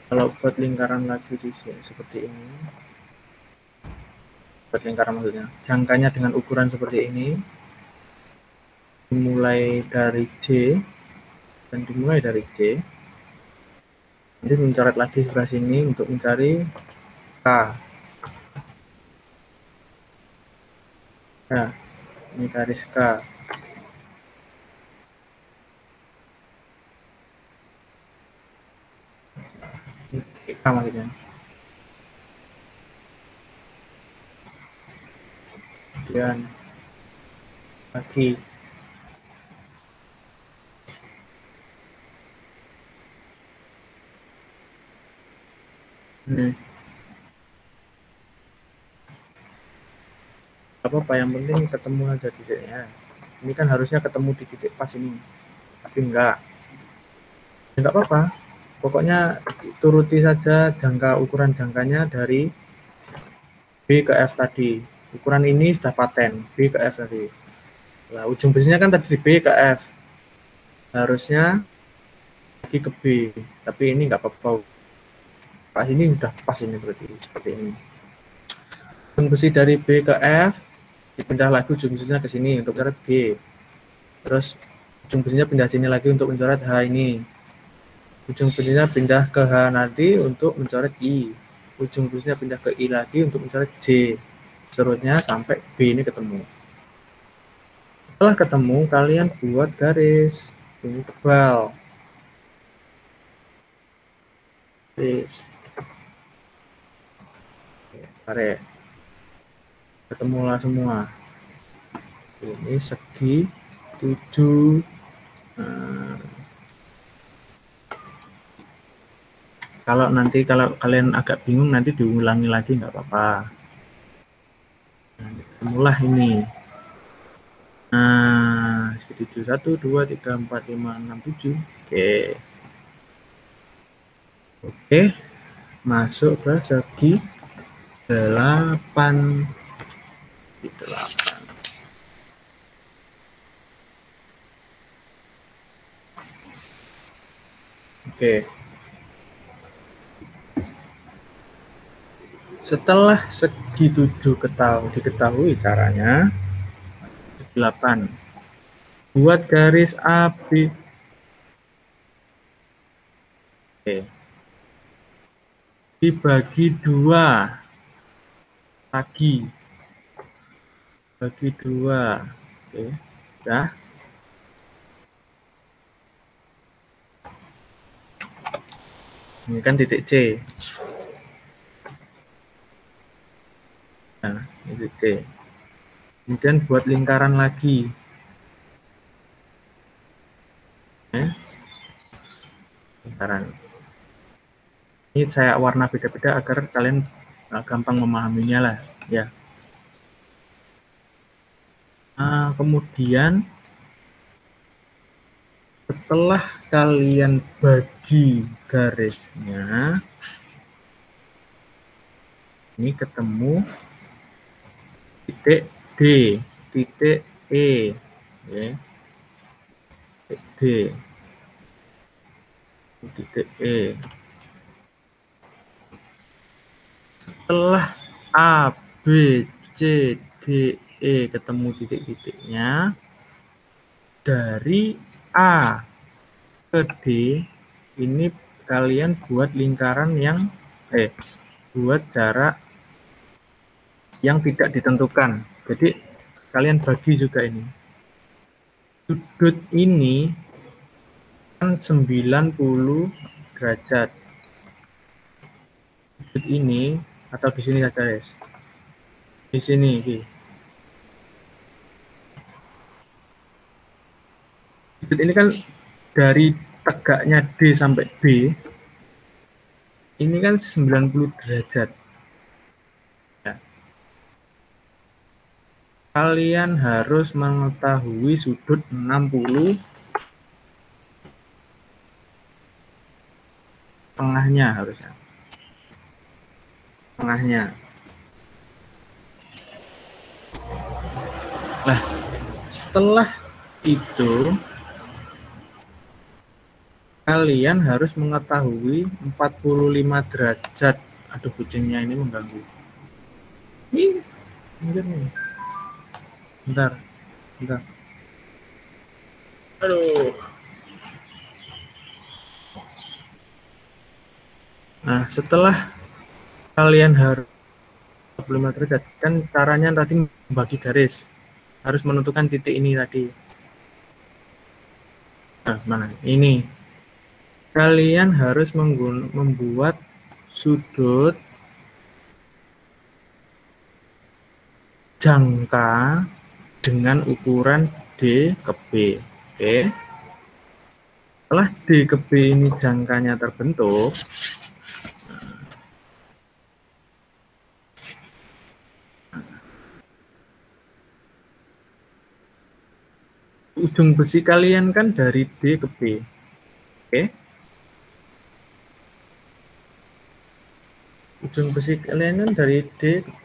[SPEAKER 1] kalau buat lingkaran lagi di sini seperti ini, buat lingkaran maksudnya, jangkanya dengan ukuran seperti ini, dimulai dari J dan dimulai dari J. Nanti mencoret lagi sebelah sini untuk mencari K. Nah, ini garis K. Ini K maksudnya. Kemudian lagi ini. Apa yang penting ketemu aja titiknya. Ini kan harusnya ketemu di titik pas ini, tapi enggak. Enggak apa-apa. Pokoknya turuti saja ukuran jangkanya dari B ke F tadi. Ukuran ini sudah paten, B ke F tadi. Nah, ujung bisnisnya kan tadi di B ke F. Harusnya lagi ke B, tapi ini enggak apa-apa. Pas ini udah pas ini berarti seperti ini. Ujung besi dari B ke F, dipindah lagi ujung besinya ke sini untuk mencoret G. Terus ujung besinya pindah sini lagi untuk mencoret H ini. Ujung besinya pindah ke H nanti untuk mencoret I. Ujung besinya pindah ke I lagi untuk mencoret J. Seterusnya sampai B ini ketemu. Setelah ketemu, kalian buat garis ini tebal. Garis. Tarik. Ketemulah semua. Ini segi 7. Nah, kalau kalian agak bingung nanti diulangi lagi nggak apa-apa. Nah, ketemulah ini. Nah, segi 7, 1, 2, 3, 4, 5, 6, 7. Oke. Masuk ke segi 8. Di 8. Oke. Setelah segi 7 diketahui caranya, 8. Buat garis AB. Oke. Dibagi 2 lagi. Bagi 2. Oke. Udah. Ini kan titik C. Nah, titik C. Kemudian buat lingkaran lagi. Lingkaran. Ini saya warna beda-beda agar kalian gampang memahaminya lah, ya. Nah, kemudian setelah kalian bagi garisnya, ini ketemu titik D, titik E, ya. Titik D, titik E. Setelah A, B, C, D, E ketemu titik-titiknya, dari A ke D ini kalian buat lingkaran yang buat jarak yang tidak ditentukan. Jadi kalian bagi juga ini. Sudut ini kan 90 derajat. Sudut ini atau di sini saja, guys. Di sini, sudut ini kan dari tegaknya D sampai B ini kan 90 derajat. Ya. Kalian harus mengetahui sudut 60 tengahnya harusnya. Tengahnya. Nah, setelah itu kalian harus mengetahui 45 derajat. Aduh, kucingnya ini mengganggu. Nih, bentar. Aduh. Nah, setelah kalian harus 45 derajat, kan caranya tadi membagi garis. Harus menentukan titik ini tadi. Nah, mana? Ini. Kalian harus membuat sudut jangka dengan ukuran D ke B. Oke. Setelah D ke B ini jangkanya terbentuk, ujung besi kalian kan dari D ke B. Oke. Ujung besi kalian kan dari D ke B.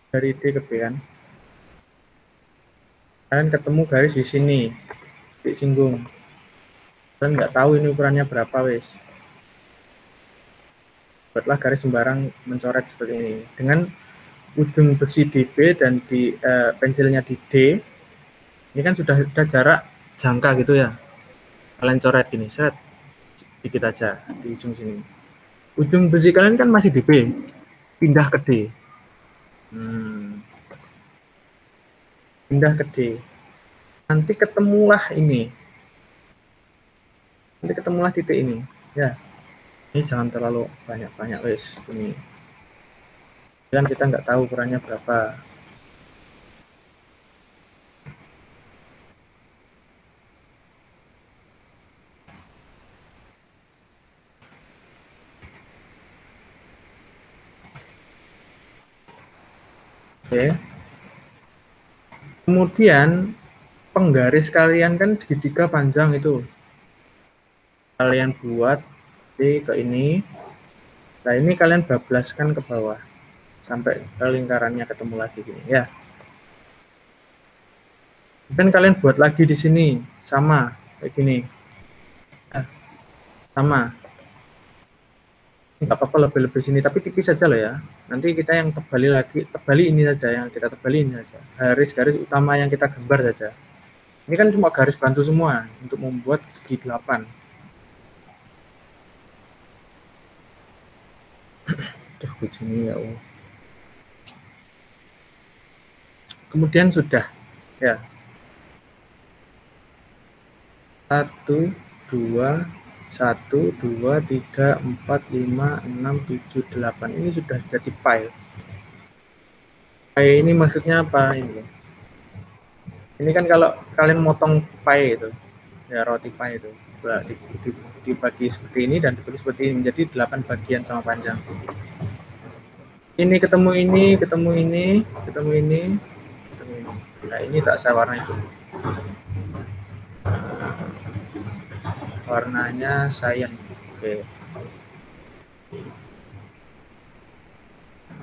[SPEAKER 1] Dari D ke B kan. Kalian ketemu garis di sini. Titik singgung. Kalian nggak tahu ini ukurannya berapa, wes. Buatlah garis sembarang mencoret seperti ini. Dengan ujung besi di B dan di pensilnya di D, ini kan sudah ada jarak jangka gitu ya. Kalian coret gini, set, dikit aja di ujung sini. Ujung besi kalian kan masih di B, pindah ke D. Pindah ke D. Nanti ketemulah ini. Nanti ketemulah titik ini. Ya, ini jangan terlalu banyak-banyak, wes. Ini. Dan kita nggak tahu ukurannya berapa. Oke. Kemudian penggaris kalian kan segitiga panjang itu. Kalian buat D ke ini. Nah, ini kalian bablaskan ke bawah sampai ke lingkarannya ketemu lagi gini ya. Dan kalian buat lagi di sini sama kayak gini. Nah, sama. nggak apa-apa lebih-lebih sini, tapi tipis saja loh ya. Nanti kita yang tebali lagi, tebali ini saja, yang kita tebali ini saja. Garis-garis utama yang kita gambar saja. Ini kan cuma garis bantu semua untuk membuat segi 8. Tuh, begini ya. Kemudian sudah ya. 1, 2, 1, 2, 3, 4, 5, 6, 7, 8. Ini sudah jadi pie. Pie ini maksudnya apa ini? Ini kan kalau kalian motong pie itu, ya roti pie itu, dibagi seperti ini dan dibagi seperti ini menjadi 8 bagian sama panjang. Ini ketemu ini, ketemu ini, ketemu ini, ketemu ini. Nah ini tak saya warna itu. Warnanya cyan. Oke.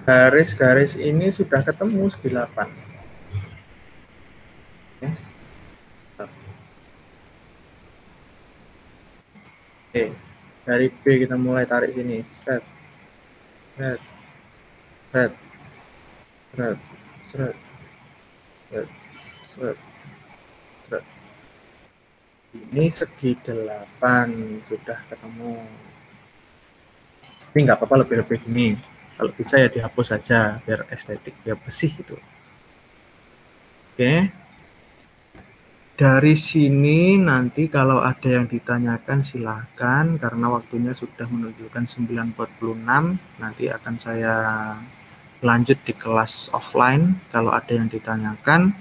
[SPEAKER 1] Garis-garis ini sudah ketemu segi 8. Oke, dari B kita mulai tarik sini. Seret, seret, seret, seret, seret, seret, seret, seret. Ini segi 8 sudah ketemu. Tapi nggak apa-apa lebih-lebih gini. Kalau bisa ya dihapus saja biar estetik, biar bersih itu. Oke. Dari sini nanti kalau ada yang ditanyakan silahkan, karena waktunya sudah menunjukkan 9.46, nanti akan saya lanjut di kelas offline kalau ada yang ditanyakan.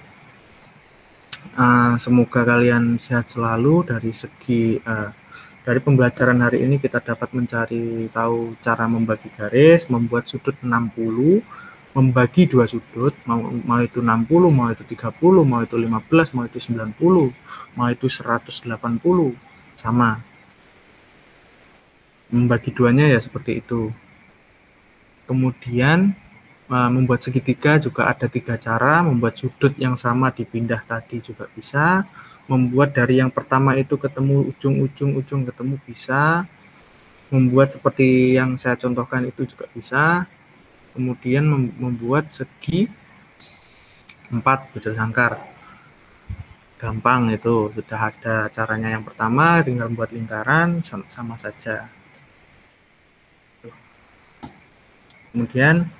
[SPEAKER 1] Semoga kalian sehat selalu. Dari pembelajaran hari ini kita dapat mencari tahu cara membagi garis, membuat sudut 60, membagi dua sudut, mau itu 60, mau itu 30, mau itu 15, mau itu 90, mau itu 180, sama. Membagi duanya ya seperti itu. Kemudian membuat segitiga juga ada 3 cara, membuat sudut yang sama dipindah tadi juga bisa, membuat dari yang pertama itu ketemu ujung-ujung ketemu bisa, membuat seperti yang saya contohkan itu juga bisa. Kemudian membuat segi 4 bujur sangkar, gampang itu, sudah ada caranya. Yang pertama tinggal membuat lingkaran, sama saja. Kemudian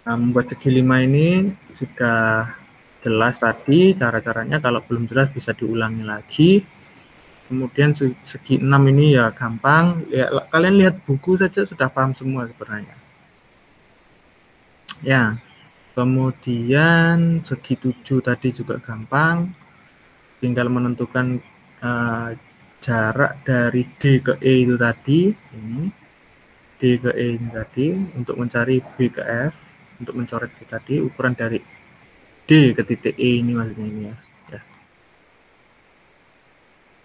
[SPEAKER 1] membuat segi 5 ini sudah jelas tadi cara-caranya, kalau belum jelas bisa diulangi lagi. Kemudian segi 6 ini ya gampang, ya kalian lihat buku saja sudah paham semua sebenarnya. Ya, kemudian segi 7 tadi juga gampang, tinggal menentukan jarak dari D ke E itu tadi, ini D ke E ini tadi, untuk mencari B ke F, untuk mencoret itu tadi, ukuran dari D ke titik E ini maksudnya ini ya.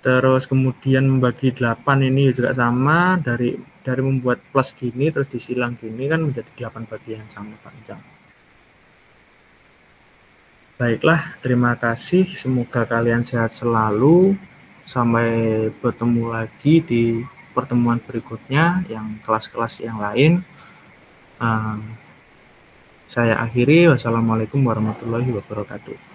[SPEAKER 1] Terus kemudian membagi 8 ini juga sama, dari membuat plus gini terus disilang gini kan menjadi 8 bagian sama panjang. Baiklah, terima kasih, semoga kalian sehat selalu. Sampai bertemu lagi di pertemuan berikutnya yang kelas-kelas yang lain. Saya akhiri, wassalamualaikum warahmatullahi wabarakatuh.